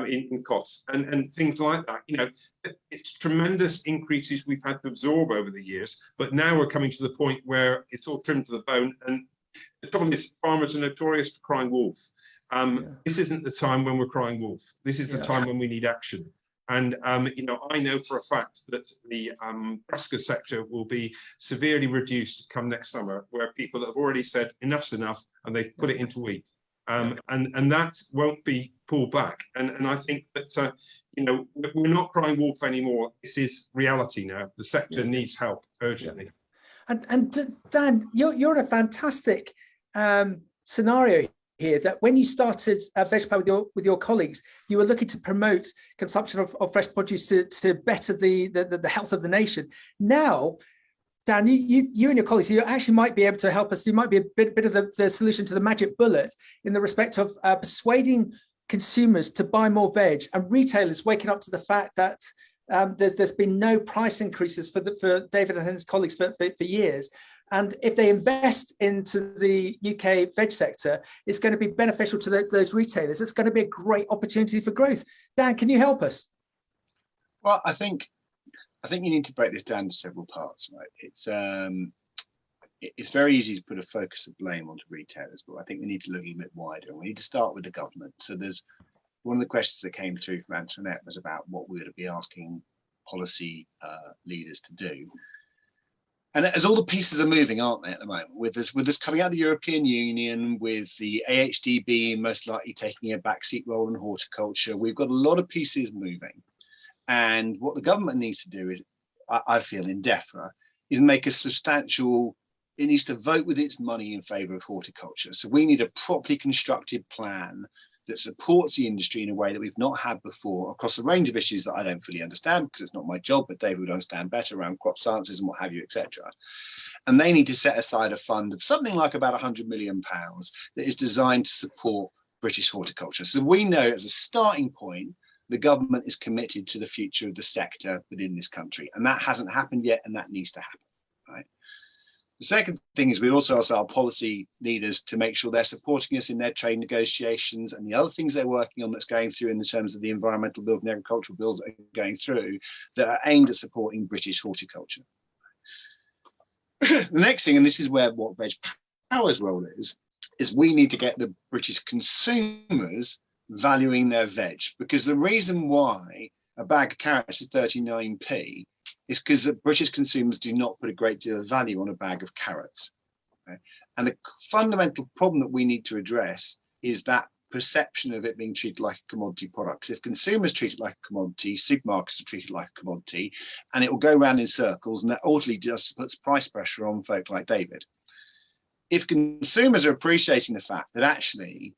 in costs and things like that. It's tremendous increases we've had to absorb over the years, but now we're coming to the point where it's all trimmed to the bone. And the trouble is, farmers are notorious for crying wolf. This isn't the time when we're crying wolf. This is the time when we need action. And I know for a fact that the Brassica sector will be severely reduced come next summer, where people have already said enough's enough, and they've put it into wheat. And that won't be pulled back. And I think that we're not crying wolf anymore. This is reality now. The sector needs help urgently. And Dan, you're in a fantastic scenario here, that when you started Veg Power with your colleagues, you were looking to promote consumption of fresh produce to better the health of the nation. Now, Dan, you and your colleagues, you actually might be able to help us. You might be a bit of the solution to the magic bullet in the respect of persuading consumers to buy more veg, and retailers waking up to the fact that there's been no price increases for David and his colleagues for years. And if they invest into the UK veg sector, it's going to be beneficial to those retailers. It's going to be a great opportunity for growth. Dan, can you help us? Well, I think you need to break this down into several parts, right? It's very easy to put a focus of blame onto retailers, but I think we need to look a bit wider. We need to start with the government. So there's one of the questions that came through from Antoinette was about what we would be asking policy leaders to do. And as all the pieces are moving, aren't they, at the moment, with this coming out of the European Union, with the AHDB most likely taking a backseat role in horticulture, we've got a lot of pieces moving. And what the government needs to do is, I feel in DEFRA, is make a substantial, it needs to vote with its money in favour of horticulture. So we need a properly constructed plan that supports the industry in a way that we've not had before across a range of issues that I don't fully understand because it's not my job, but David would understand better around crop sciences and what have you, etc. And they need to set aside a fund of something like about £100 million that is designed to support British horticulture. So we know as a starting point, the government is committed to the future of the sector within this country. And that hasn't happened yet, and that needs to happen, right? The second thing is we also ask our policy leaders to make sure they're supporting us in their trade negotiations and the other things they're working on that's going through in terms of the environmental bills and agricultural bills that are going through that are aimed at supporting British horticulture. The next thing, and this is where what Veg Power's role is we need to get the British consumers valuing their veg, because the reason why a bag of carrots is 39p is because the British consumers do not put a great deal of value on a bag of carrots. Okay? And the fundamental problem that we need to address is that perception of it being treated like a commodity product. Because if consumers treat it like a commodity, supermarkets are treated like a commodity, and it will go around in circles, and that ultimately just puts price pressure on folk like David. If consumers are appreciating the fact that actually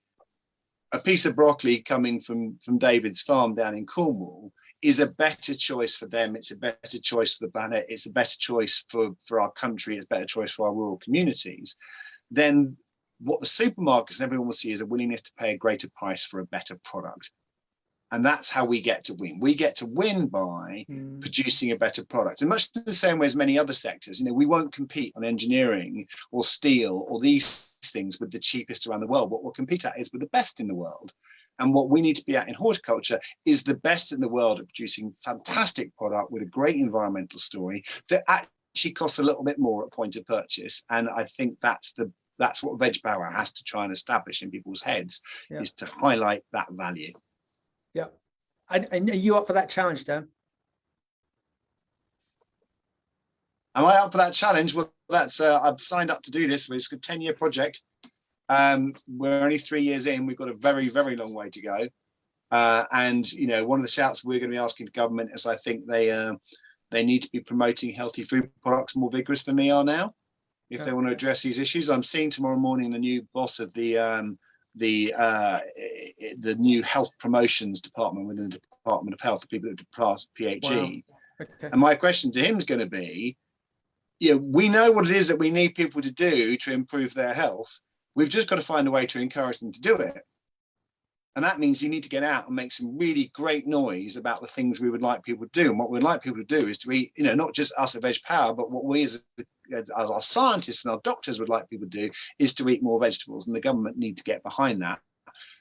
a piece of broccoli coming from David's farm down in Cornwall is a better choice for them, it's a better choice for the planet, it's a better choice for our country, it's a better choice for our rural communities, then what the supermarkets and everyone will see is a willingness to pay a greater price for a better product. And that's how we get to win. We get to win by producing a better product. And much the same way as many other sectors, we won't compete on engineering or steel or these things with the cheapest around the world. What we'll compete at is with the best in the world. And what we need to be at in horticulture is the best in the world at producing fantastic product with a great environmental story that actually costs a little bit more at point of purchase. And I think that's what Veg Power has to try and establish in people's heads, is to highlight that value. Yeah. And are you up for that challenge, Dan? Am I up for that challenge? Well, that's I've signed up to do this. It's a 10-year project. We're only 3 years in. We've got a very, very long way to go. And one of the shouts we're going to be asking the government is I think they need to be promoting healthy food products more vigorous than they are now, if they want to address these issues. I'm seeing tomorrow morning the new boss of the new health promotions department within the Department of Health, the people that pass PHE. Wow. Okay. And my question to him is going to be, we know what it is that we need people to do to improve their health. We've just got to find a way to encourage them to do it. And that means you need to get out and make some really great noise about the things we would like people to do. And what we'd like people to do is to eat, not just us at Veg Power, but what we as our scientists and our doctors would like people to do is to eat more vegetables. And the government need to get behind that.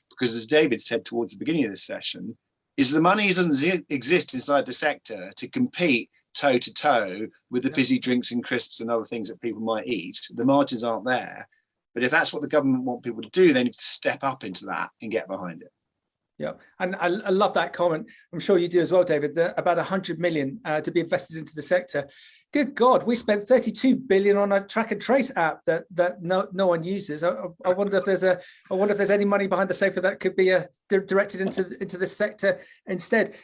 Because as David said towards the beginning of this session, is the money doesn't exist inside the sector to compete toe to toe with the fizzy drinks and crisps and other things that people might eat. The margins aren't there. But if that's what the government want people to do, they need to step up into that and get behind it. Yeah, and I love that comment. I'm sure you do as well, David, about 100 million to be invested into the sector. Good God, we spent 32 billion on a track and trace app that no one uses. I wonder if there's any money behind the sofa that could be directed into this sector instead.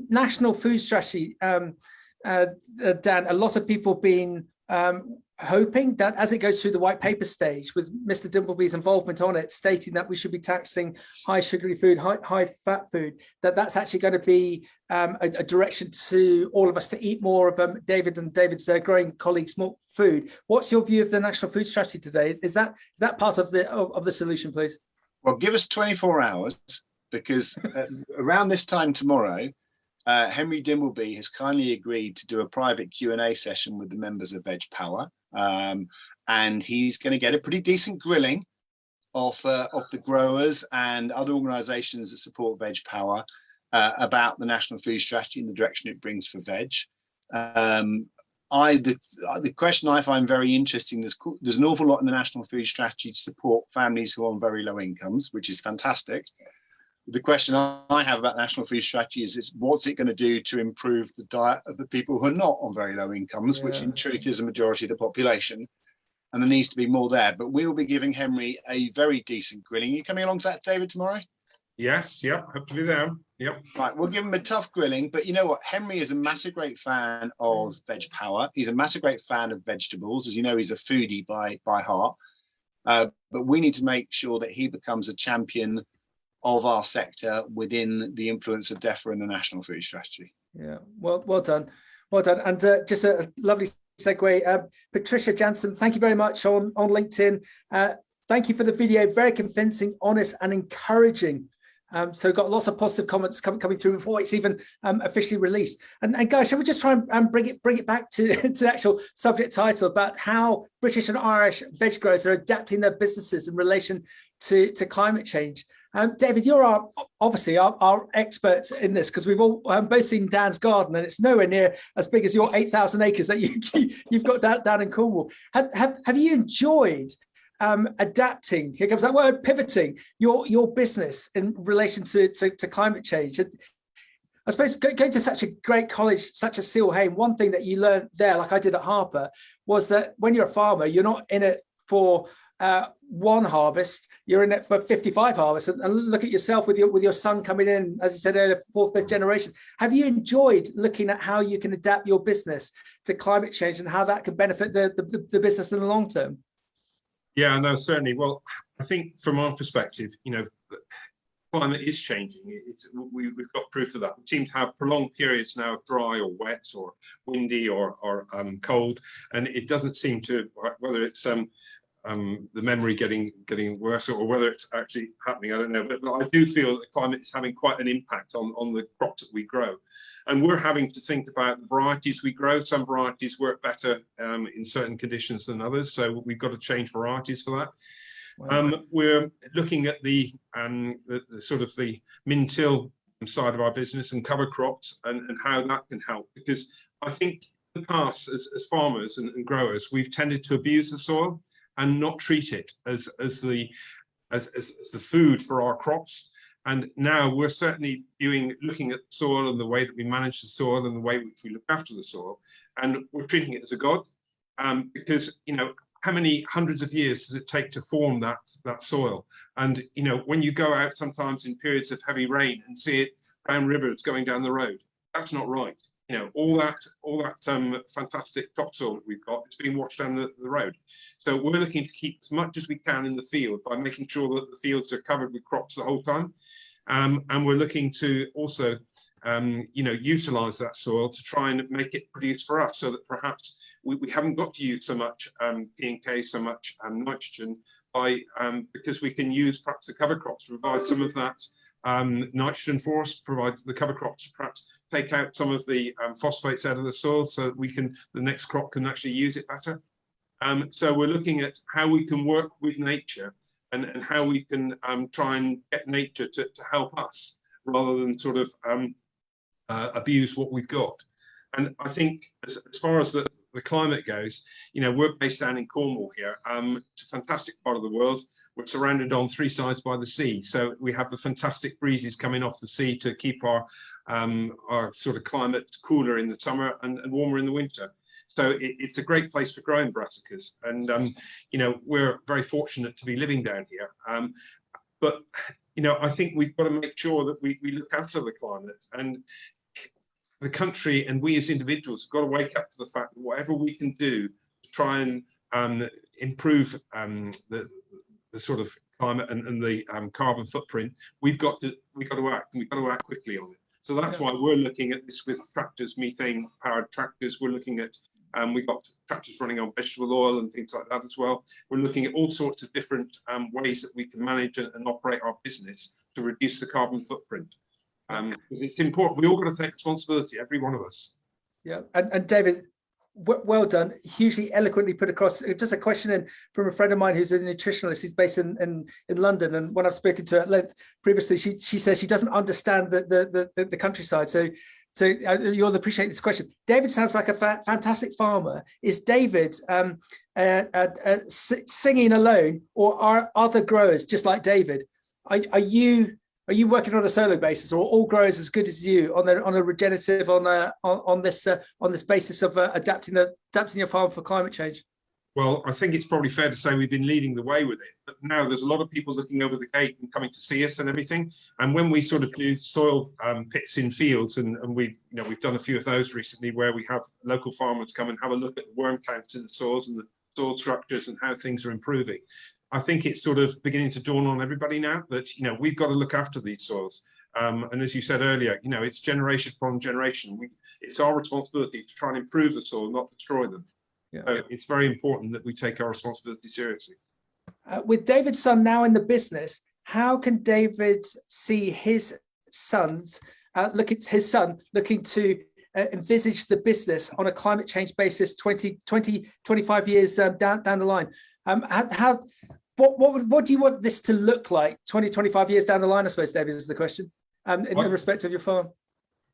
National food strategy, Dan. A lot of people been hoping that as it goes through the white paper stage with Mr. Dimbleby's involvement on it, stating that we should be taxing high sugary food, high fat food, that's actually going to be a direction to all of us to eat more of David and David's growing colleagues more food. What's your view of the national food strategy today? Is that part of the solution, please? Well, give us 24 hours because around this time tomorrow, Henry Dimbleby has kindly agreed to do a private Q&A session with the members of Veg Power, and he's going to get a pretty decent grilling of the growers and other organisations that support Veg Power about the National Food Strategy and the direction it brings for veg. The question I find very interesting, there's an awful lot in the National Food Strategy to support families who are on very low incomes, which is fantastic. The question I have about the National Food Strategy is what's it going to do to improve the diet of the people who are not on very low incomes, which in truth is a majority of the population, and there needs to be more there. But we will be giving Henry a very decent grilling. Are you coming along to that, David, tomorrow? Yes, yep, hope to be there. Yep. Right, we'll give him a tough grilling, but you know what? Henry is a massive great fan of Veg Power. He's a massive great fan of vegetables. As you know, he's a foodie by heart. But we need to make sure that he becomes a champion of our sector within the influence of DEFRA and the National Food Strategy. Yeah, well done. Well done. And just a lovely segue. Patricia Jansen, thank you very much on LinkedIn. Thank you for the video. Very convincing, honest and encouraging. So got lots of positive comments coming through before it's even officially released. And guys, shall we just try and bring it back to the actual subject title about how British and Irish veg growers are adapting their businesses in relation to climate change. David, you're obviously our expert in this, because we've all both seen Dan's garden, and it's nowhere near as big as your 8,000 acres that you've got down in Cornwall. Have you enjoyed adapting, here comes that word, pivoting your business in relation to climate change? I suppose going to such a great college such as Seal Hayne, one thing that you learned there, like I did at Harper, was that when you're a farmer, you're not in it for one harvest, you're in it for 55 harvests. And look at yourself with your son coming in, as you said earlier, fourth, fifth generation. Have you enjoyed looking at how you can adapt your business to climate change and how that can benefit the business in the long term? Yeah, no, certainly. Well, I think from our perspective, climate is changing. We've got proof of that. We seem to have prolonged periods now of dry or wet or windy or cold, and it doesn't seem to, whether it's the memory getting worse or whether it's actually happening, I don't know. But I do feel that the climate is having quite an impact on the crops that we grow. And we're having to think about the varieties we grow. Some varieties work better in certain conditions than others, so we've got to change varieties for that. Wow. We're looking at the sort of the min-till side of our business and cover crops and how that can help, because I think in the past, as farmers and growers, we've tended to abuse the soil and not treat it as the food for our crops. And now we're certainly looking at the soil and the way that we manage the soil and the way which we look after the soil, and we're treating it as a god, because how many hundreds of years does it take to form that soil? And when you go out sometimes in periods of heavy rain and see it brown rivers going down the road, that's not right. All that fantastic topsoil that we've got, it's being washed down the road. So we're looking to keep as much as we can in the field by making sure that the fields are covered with crops the whole time. And we're looking to also, utilize that soil to try and make it produce for us, so that perhaps we haven't got to use so much P and K, so much nitrogen, because we can use perhaps the cover crops to provide some of that nitrogen for us, provide the cover crops to perhaps take out some of the phosphates out of the soil, so that the next crop can actually use it better. So we're looking at how we can work with nature and how we can try and get nature to help us, rather than sort of abuse what we've got. And I think as far as the climate goes, we're based down in Cornwall here. It's a fantastic part of the world. We're surrounded on three sides by the sea, so we have the fantastic breezes coming off the sea to keep our sort of climate cooler in the summer and warmer in the winter. So it's a great place for growing brassicas, and we're very fortunate to be living down here. But I think we've got to make sure that we look after the climate, and the country and we as individuals have got to wake up to the fact that whatever we can do to try and improve the sort of climate and the carbon footprint, we've got to act, and we've got to act quickly on it. So that's why we're looking at this with tractors, methane powered tractors. We're looking at we've got tractors running on vegetable oil and things like that as well. We're looking at all sorts of different ways that we can manage and operate our business to reduce the carbon footprint. Because it's important. We all got to take responsibility, every one of us. Yeah, and David, well done. Hugely eloquently put across. Just a question in from a friend of mine who's a nutritionalist. He's based in London, and when I've spoken to her at length previously, she says she doesn't understand the countryside. So you'll appreciate this question. David sounds like a fantastic farmer. Is David singing alone, or are other growers just like David? Are you working on a solo basis, or all growers as good as you on a regenerative on this basis of adapting your farm for climate change? Well, I think it's probably fair to say we've been leading the way with it, but now there's a lot of people looking over the gate and coming to see us and everything. And when we sort of do soil pits in fields, and we've done a few of those recently, where we have local farmers come and have a look at the worm counts in the soils and the soil structures and how things are improving. I think it's sort of beginning to dawn on everybody now that, we've got to look after these soils. And as you said earlier, it's generation upon generation. It's our responsibility to try and improve the soil, not destroy them. Yeah. So it's very important that we take our responsibility seriously. With David's son now in the business, how can David see his son looking to envisage the business on a climate change basis 20, 25 years down the line? What do you want this to look like 20, 25 years down the line, I suppose, David, is the question, in respect of your farm?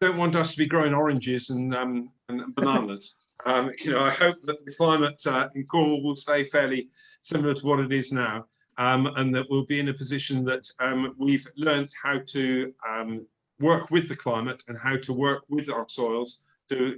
I don't want us to be growing oranges and bananas. I hope that the climate in Cornwall will stay fairly similar to what it is now, and that we'll be in a position that we've learned how to work with the climate and how to work with our soils to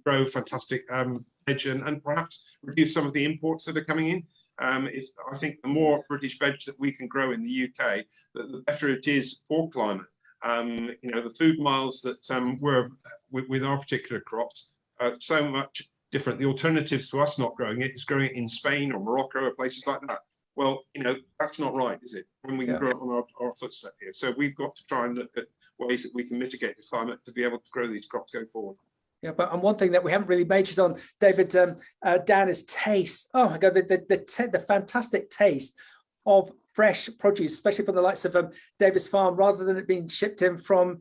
grow fantastic veg and perhaps reduce some of the imports that are coming in. I think the more British veg that we can grow in the UK, the better it is for climate. The food miles that were with our particular crops are so much different. The alternatives to us not growing it is growing it in Spain or Morocco or places like that. Well, that's not right, is it? When we can grow it on our footstep here. So we've got to try and look at ways that we can mitigate the climate to be able to grow these crops going forward. Yeah, and one thing that we haven't really majored on, David, Dan, is taste. Oh my God, the fantastic taste of fresh produce, especially from the likes of David's farm, rather than it being shipped in from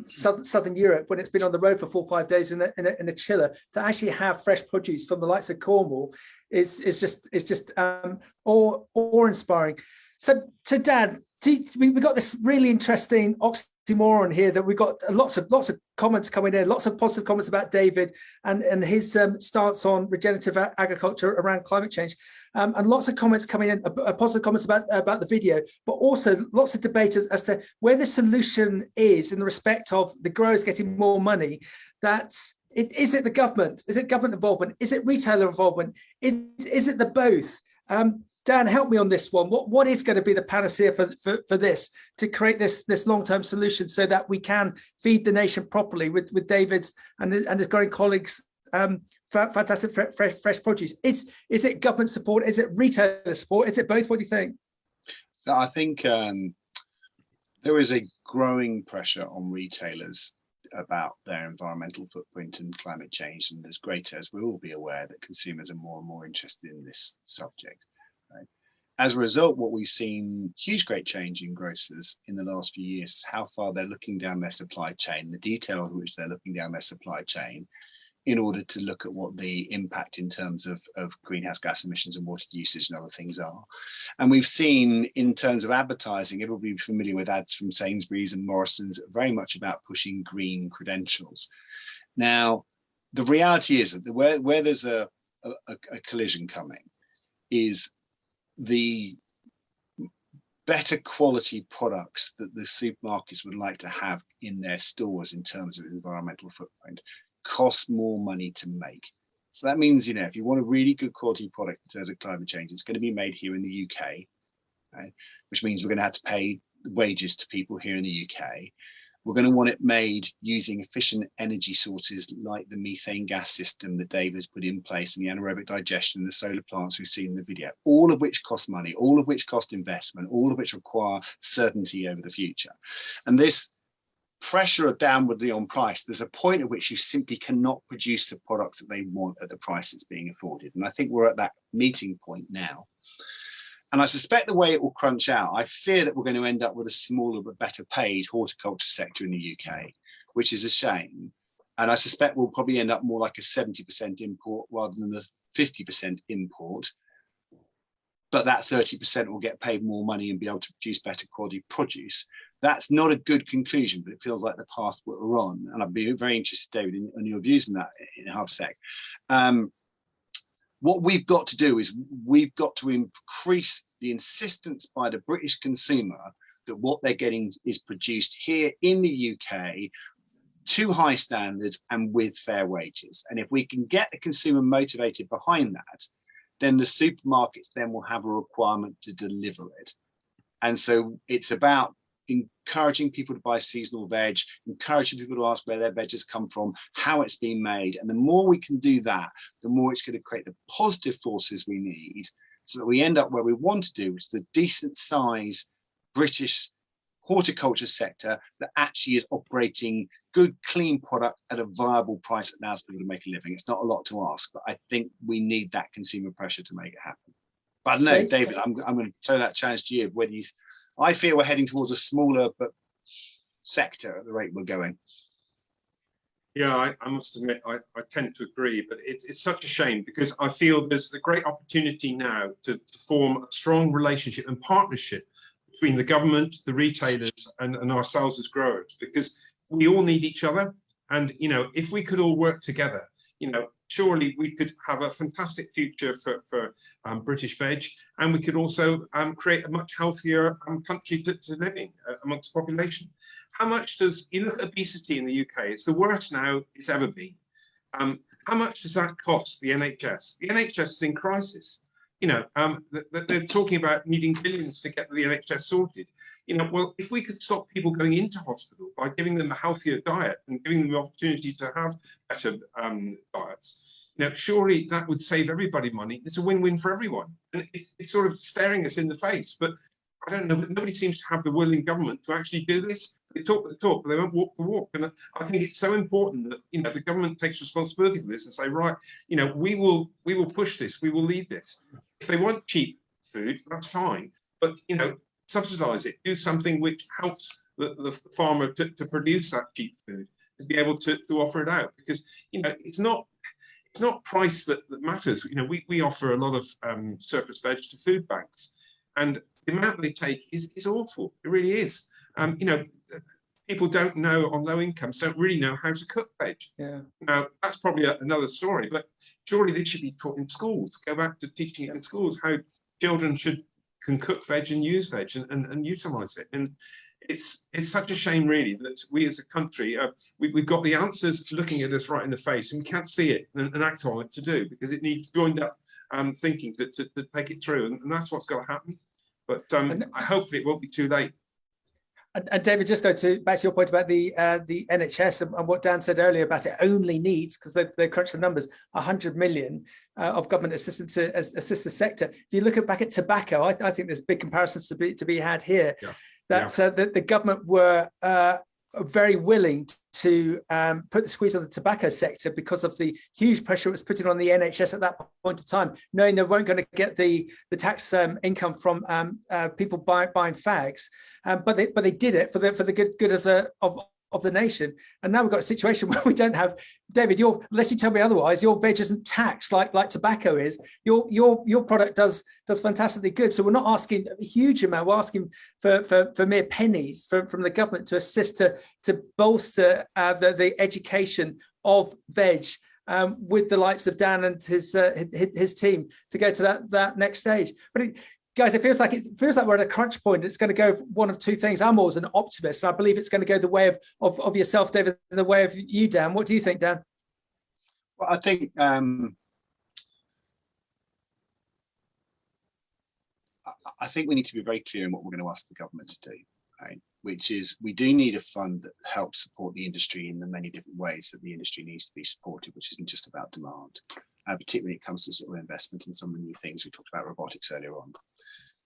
southern Europe when it's been on the road for 4 or 5 days in a chiller. To actually have fresh produce from the likes of Cornwall is just awe-inspiring. So Dan, we got this really interesting oxymoron here that we got lots of comments coming in, lots of positive comments about David and his stance on regenerative agriculture around climate change, and lots of comments coming in, positive comments about the video, but also lots of debate as to where the solution is in the respect of the growers getting more money. Is it the government? Is it government involvement? Is it retailer involvement? Is it the both? Dan, help me on this one. What is going to be the panacea for this, to create this long-term solution so that we can feed the nation properly with David's and his growing colleagues fantastic fresh produce? Is it government support? Is it retailer support? Is it both? What do you think? I think there is a growing pressure on retailers about their environmental footprint and climate change, and as great as we'll all be aware that consumers are more and more interested in this subject. Right? As a result, what we've seen great change in grocers in the last few years is how far they're looking down their supply chain, the detail of which they're looking down their supply chain in order to look at what the impact in terms of greenhouse gas emissions and water usage and other things are. And we've seen in terms of advertising, everybody will be familiar with ads from Sainsbury's and Morrison's, very much about pushing green credentials. Now, the reality is that where there's a collision coming is the better quality products that the supermarkets would like to have in their stores in terms of environmental footprint cost more money to make. So that means, if you want a really good quality product in terms of climate change, it's going to be made here in the UK, right? Which means we're going to have to pay wages to people here in the UK. We're going to want it made using efficient energy sources like the methane gas system that Dave has put in place, and the anaerobic digestion and the solar plants we've seen in the video, all of which cost money, all of which cost investment, all of which require certainty over the future. And this pressure downwardly on price, there's a point at which you simply cannot produce the product that they want at the price that's being afforded. And I think we're at that meeting point now. And I suspect the way it will crunch out, I fear that we're going to end up with a smaller but better paid horticulture sector in the UK, which is a shame. And I suspect we'll probably end up more like a 70% import rather than the 50% import. But that 30% will get paid more money and be able to produce better quality produce. That's not a good conclusion, but it feels like the path we're on. And I'd be very interested, David, in your views on that in half a sec. What we've got to do is we've got to increase the insistence by the British consumer that what they're getting is produced here in the UK to high standards and with fair wages. And if we can get the consumer motivated behind that, then the supermarkets then will have a requirement to deliver it. And so it's about encouraging people to buy seasonal veg, encouraging people to ask where their veg has come from, how it's been made. And the more we can do that, the more it's going to create the positive forces we need so that we end up where we want to do, which is the decent size British horticulture sector that actually is operating good, clean product at a viable price that allows people to make a living. It's not a lot to ask, but I think we need that consumer pressure to make it happen. But I don't know, David, I'm going to throw that challenge to you. Whether you, I fear we're heading towards a smaller but sector at the rate we're going. Yeah, I must admit, I tend to agree, but it's such a shame because I feel there's a great opportunity now to form a strong relationship and partnership between the government, the retailers, and ourselves as growers, because we all need each other. And, you know, if we could all work together, you know, surely we could have a fantastic future for British veg, and we could also create a much healthier country to live in amongst the population. How much does, you look at obesity in the UK, it's the worst now it's ever been. How much does that cost the NHS? The NHS is in crisis. You know, they're talking about needing billions to get the NHS sorted. You know, well, if we could stop people going into hospital by giving them a healthier diet and giving them the opportunity to have better diets, you know, surely that would save everybody money. It's a win-win for everyone. And it's sort of staring us in the face. But I don't know, but nobody seems to have the will in government to actually do this. They talk the talk, but they won't walk the walk. And I think it's so important that, you know, the government takes responsibility for this and say, right, you know, we will push this, we will lead this. If they want cheap food, that's fine. But, you know, subsidize it, do something which helps the farmer to produce that cheap food, to be able to offer it out. Because, you know, it's not price that matters. You know, we offer a lot of surplus veg to food banks, and the amount they take is awful. It really is. You know, people don't know, on low incomes, don't really know how to cook veg. Yeah. Now, that's probably another story, but surely this should be taught in schools. Go back to teaching it in schools, how children can cook veg and use veg and utilize it. And it's such a shame, really, that we as a country, we've got the answers looking at us right in the face, and we can't see it and act on it to do, because it needs joined up thinking to take it through. And that's what's got to happen. But hopefully it won't be too late. And David, just back to your point about the NHS and what Dan said earlier about it only needs, because they crunched the numbers, 100 million of government assistance to assist the sector. If you look back at tobacco, I think there's big comparisons to be had here. Yeah. That the government were very willing to put the squeeze on the tobacco sector because of the huge pressure it was putting on the NHS at that point in time, knowing they weren't going to get the tax income from people buying fags, but they did it for the good of the nation. And now we've got a situation where we don't have, David, unless you tell me otherwise, your veg isn't taxed like tobacco is. Your product does fantastically good. So we're not asking a huge amount. We're asking for mere pennies from the government to assist to bolster the education of veg with the likes of Dan and his team to go to that next stage. But guys, it feels like we're at a crunch point. It's going to go one of two things. I'm always an optimist, and I believe it's going to go the way of yourself, David, and the way of you, Dan. What do you think, Dan? Well, I think we need to be very clear in what we're going to ask the government to do, right? Which is, we do need a fund that helps support the industry in the many different ways that the industry needs to be supported, which isn't just about demand, particularly when it comes to sort of investment in some of the new things. We talked about robotics earlier on.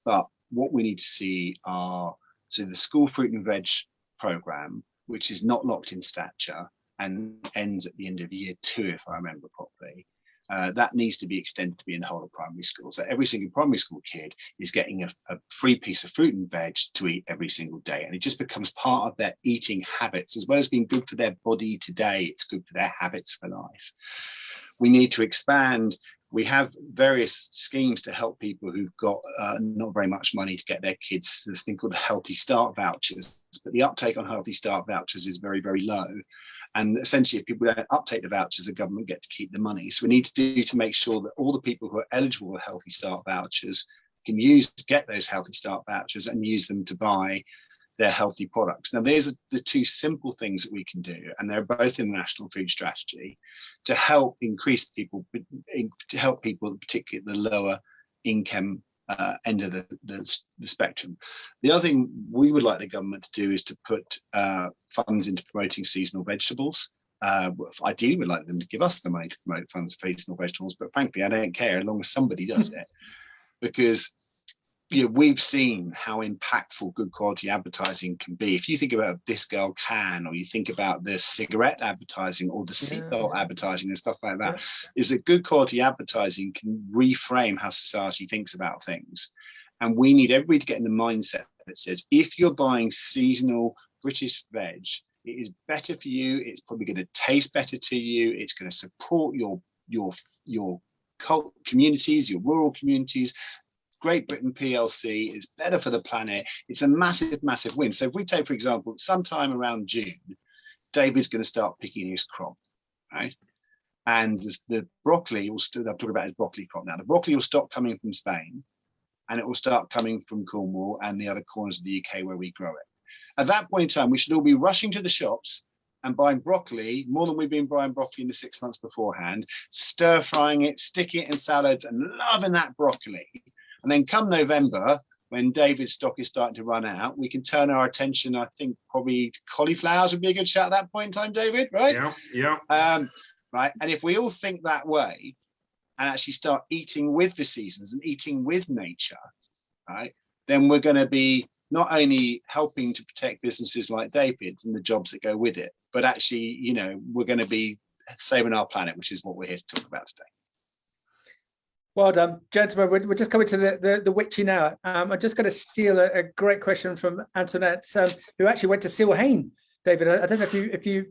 But what we need to see are, so the school fruit and veg program, which is not locked in stature and ends at the end of year 2, if I remember properly, that needs to be extended to be in the whole of primary school. So every single primary school kid is getting a free piece of fruit and veg to eat every single day. And it just becomes part of their eating habits. As well as being good for their body today, it's good for their habits for life. We need to expand. We have various schemes to help people who've got not very much money to get their kids this thing called Healthy Start vouchers. But the uptake on Healthy Start vouchers is very, very low. And essentially, if people don't uptake the vouchers, the government get to keep the money. So we need to make sure that all the people who are eligible for Healthy Start vouchers can get those Healthy Start vouchers and use them to buy their healthy products. Now, there's the two simple things that we can do, and they're both in the National Food Strategy, to help increase people, particularly at the lower income end of the spectrum. The other thing we would like the government to do is to put funds into promoting seasonal vegetables. Ideally, we'd like them to give us the money to promote funds for seasonal vegetables, but frankly, I don't care as long as somebody does it, because we've seen how impactful good quality advertising can be. If you think about This Girl Can, or you think about the cigarette advertising or the seatbelt advertising and stuff like that, is that good quality advertising can reframe how society thinks about things. And we need everybody to get in the mindset that says, if you're buying seasonal British veg, it is better for you. It's probably going to taste better to you. It's going to support your communities, your rural communities. Great Britain PLC is better for the planet. It's a massive, massive win. So if we take, for example, sometime around June, David's going to start picking his crop, right? And the broccoli will still, I'm talking about his broccoli crop now. The broccoli will stop coming from Spain, and it will start coming from Cornwall and the other corners of the UK where we grow it. At that point in time, we should all be rushing to the shops and buying broccoli more than we've been buying broccoli in the 6 months beforehand, stir frying it, sticking it in salads and loving that broccoli. And then come November, when David's stock is starting to run out, we can turn our attention, I think probably cauliflowers would be a good shout at that point in time, David, right? Yeah. Right. And if we all think that way and actually start eating with the seasons and eating with nature, right, then we're going to be not only helping to protect businesses like David's and the jobs that go with it, but actually, we're going to be saving our planet, which is what we're here to talk about today. Well done, gentlemen. We're just coming to the witchy now. I'm just going to steal a great question from Antoinette, who actually went to Silhain. David, I don't know if you.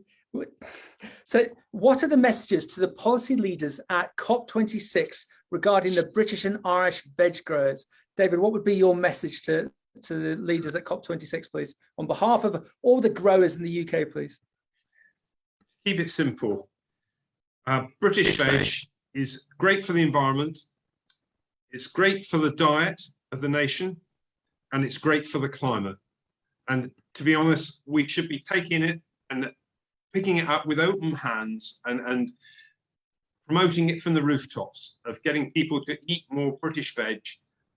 So, what are the messages to the policy leaders at COP26 regarding the British and Irish veg growers? David, what would be your message to the leaders at COP26, please, on behalf of all the growers in the UK, please? Keep it simple. British veg is great for the environment. It's great for the diet of the nation, and it's great for the climate. And to be honest, we should be taking it and picking it up with open hands and promoting it from the rooftops, of getting people to eat more British veg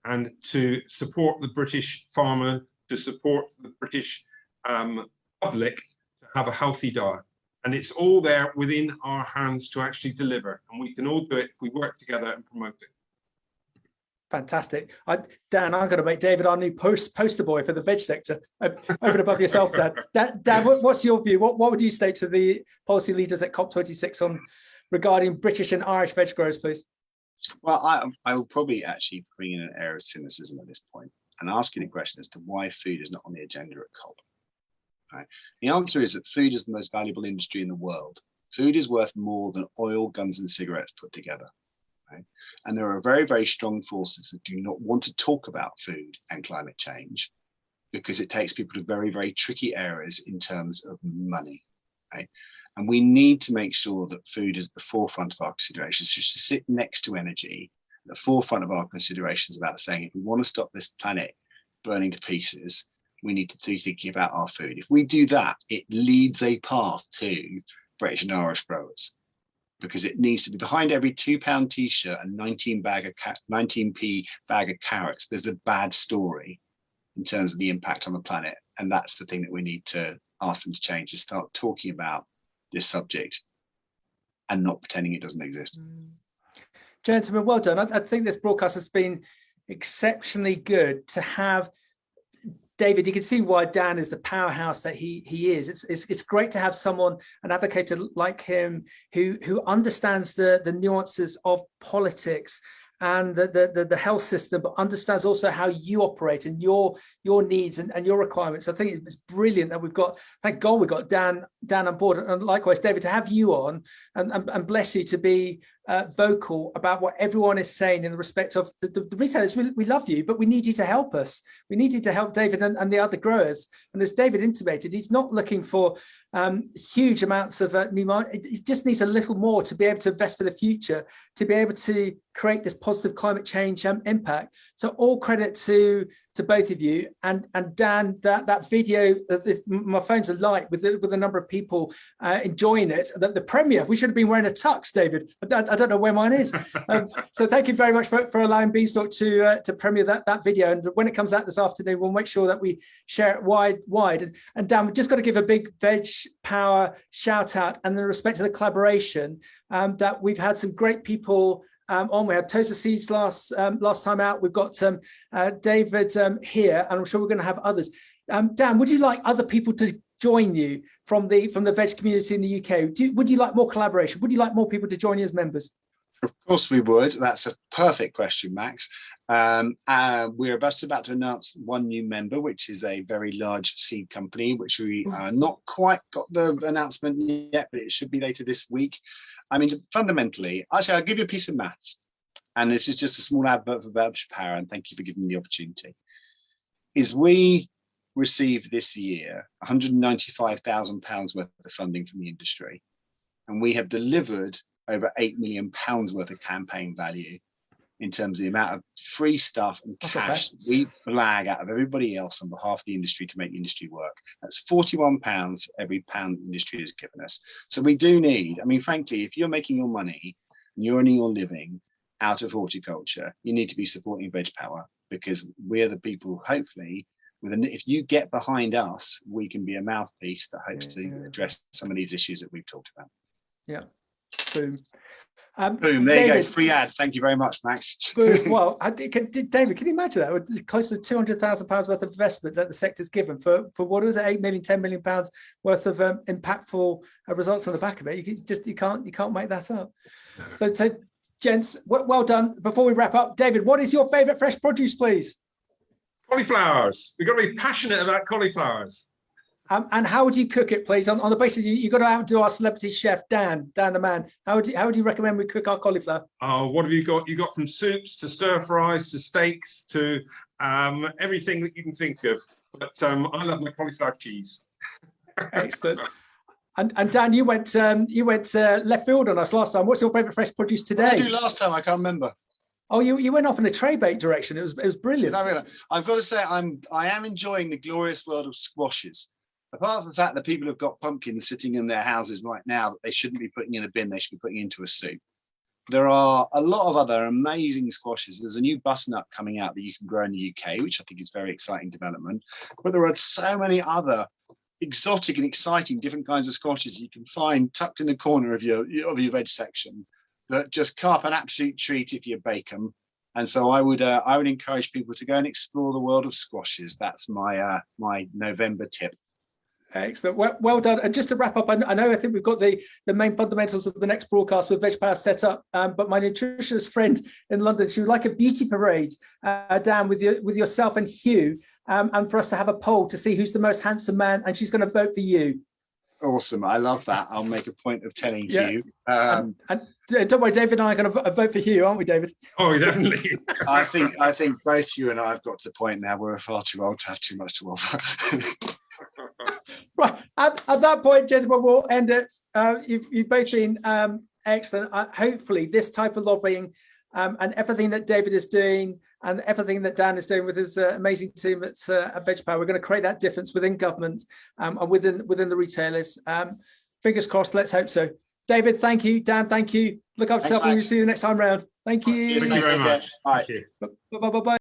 and to support the British farmer, to support the British public to have a healthy diet. And it's all there within our hands to actually deliver. And we can all do it if we work together and promote it. Fantastic. Dan, I'm going to make David our new poster boy for the veg sector. Over and above yourself, Dan. Dan, what's your view? What would you say to the policy leaders at COP26 regarding British and Irish veg growers, please? Well, I will probably actually bring in an air of cynicism at this point and asking a question as to why food is not on the agenda at COP. Right. The answer is that food is the most valuable industry in the world. Food is worth more than oil, guns, and cigarettes put together. Right? And there are very, very strong forces that do not want to talk about food and climate change because it takes people to very, very tricky areas in terms of money. Right? And we need to make sure that food is at the forefront of our considerations. Just to sit next to energy, at the forefront of our considerations about saying, if we want to stop this planet burning to pieces, we need to be thinking about our food. If we do that, it leads a path to British and Irish growers, because it needs to be behind every £2 t-shirt and 19p bag of carrots. There's a bad story in terms of the impact on the planet. And that's the thing that we need to ask them to change, is start talking about this subject and not pretending it doesn't exist. Gentlemen, well done. I think this broadcast has been exceptionally good to have David, you can see why Dan is the powerhouse that he is. It's great to have someone, an advocate like him, who understands the nuances of politics and the health system, but understands also how you operate and your needs and your requirements. I think it's brilliant that we've got, thank God we've got Dan on board, and likewise, David, to have you on, and bless you to be vocal about what everyone is saying in the respect of the retailers. We love you, but we need you to help us. We need you to help David and the other growers. And as David intimated, he's not looking for huge amounts of new money. He just needs a little more to be able to invest for the future, to be able to create this positive climate change impact. So all credit to both of you. And Dan, that video, my phone's alight with a number of people enjoying it. The premiere, we should have been wearing a tux, David. I don't know where mine is. So thank you very much for allowing Beanstalk to premiere that video. And when it comes out this afternoon, we'll make sure that we share it wide. And Dan, we've just got to give a big Veg Power shout out, and in respect to the collaboration, that we've had some great people on. We had Toaster Seeds last time out. We've got David here, and I'm sure we're going to have others. Dan, would you like other people to join you from the veg community in the UK? Would you like more collaboration? Would you like more people to join you as members? Of course we would. That's a perfect question, Max. We're just about to announce one new member, which is a very large seed company, which we not quite got the announcement yet, but it should be later this week. I mean, fundamentally, actually, I'll give you a piece of maths, and this is just a small advert for Veg Power, and thank you for giving me the opportunity. Is we received this year £195,000 worth of funding from the industry, and we have delivered over £8 million worth of campaign value in terms of the amount of free stuff and cash we blag out of everybody else on behalf of the industry to make the industry work. That's £41 for every pound the industry has given us. So we do need, I mean, frankly, if you're making your money and you're earning your living out of horticulture, you need to be supporting Veg Power, because we're the people, hopefully, if you get behind us, we can be a mouthpiece that hopes to address some of these issues that we've talked about. Yeah. Boom. Boom, there David, you go, free ad. Thank you very much, Max. Well, David, can you imagine that? Close to £200,000 worth of investment that the sector's given for what was it, 8 million, 10 million pounds worth of impactful results on the back of it. You can't make that up. So gents, well done. Before we wrap up, David, what is your favourite fresh produce, please? Cauliflowers. We've got to be passionate about cauliflowers. And how would you cook it, please? On the basis you've got to outdo our celebrity chef, Dan the man. How would you recommend we cook our cauliflower? Oh, what have you got? You got from soups to stir fries to steaks to everything that you can think of. But I love my cauliflower cheese. Excellent. And Dan, you went left field on us last time. What's your favourite fresh produce today? What did I do last time? I can't remember. Oh, you went off in a tray bake direction. It was brilliant. I've got to say, I am enjoying the glorious world of squashes. Apart from the fact that people have got pumpkins sitting in their houses right now that they shouldn't be putting in a bin, they should be putting into a soup. There are a lot of other amazing squashes. There's a new butternut coming out that you can grow in the UK, which I think is very exciting development. But there are so many other exotic and exciting different kinds of squashes you can find tucked in the corner of your veg section that just carve an absolute treat if you bake them. And so I would encourage people to go and explore the world of squashes. That's my my November tip. Excellent. Well done. And just to wrap up, I think we've got the main fundamentals of the next broadcast with Veg Power set up. But my nutritionist friend in London, she would like a beauty parade, Dan, with yourself and Hugh, and for us to have a poll to see who's the most handsome man, and she's going to vote for you. Awesome. I love that. I'll make a point of telling Hugh. And don't worry, David and I are going to vote for Hugh, aren't we, David? Oh, definitely. I think both Hugh and I have got to the point now where we're far too old to have too much to offer. Right. At that point, gentlemen, we'll end it. You've both been excellent. Hopefully, this type of lobbying and everything that David is doing and everything that Dan is doing with his amazing team at Veg Power, we're going to create that difference within government and within the retailers. Fingers crossed. Let's hope so. David, thank you. Dan, thank you. Look after yourself, and we'll see you the next time round. Thank you. Thank you very much. Bye. Bye.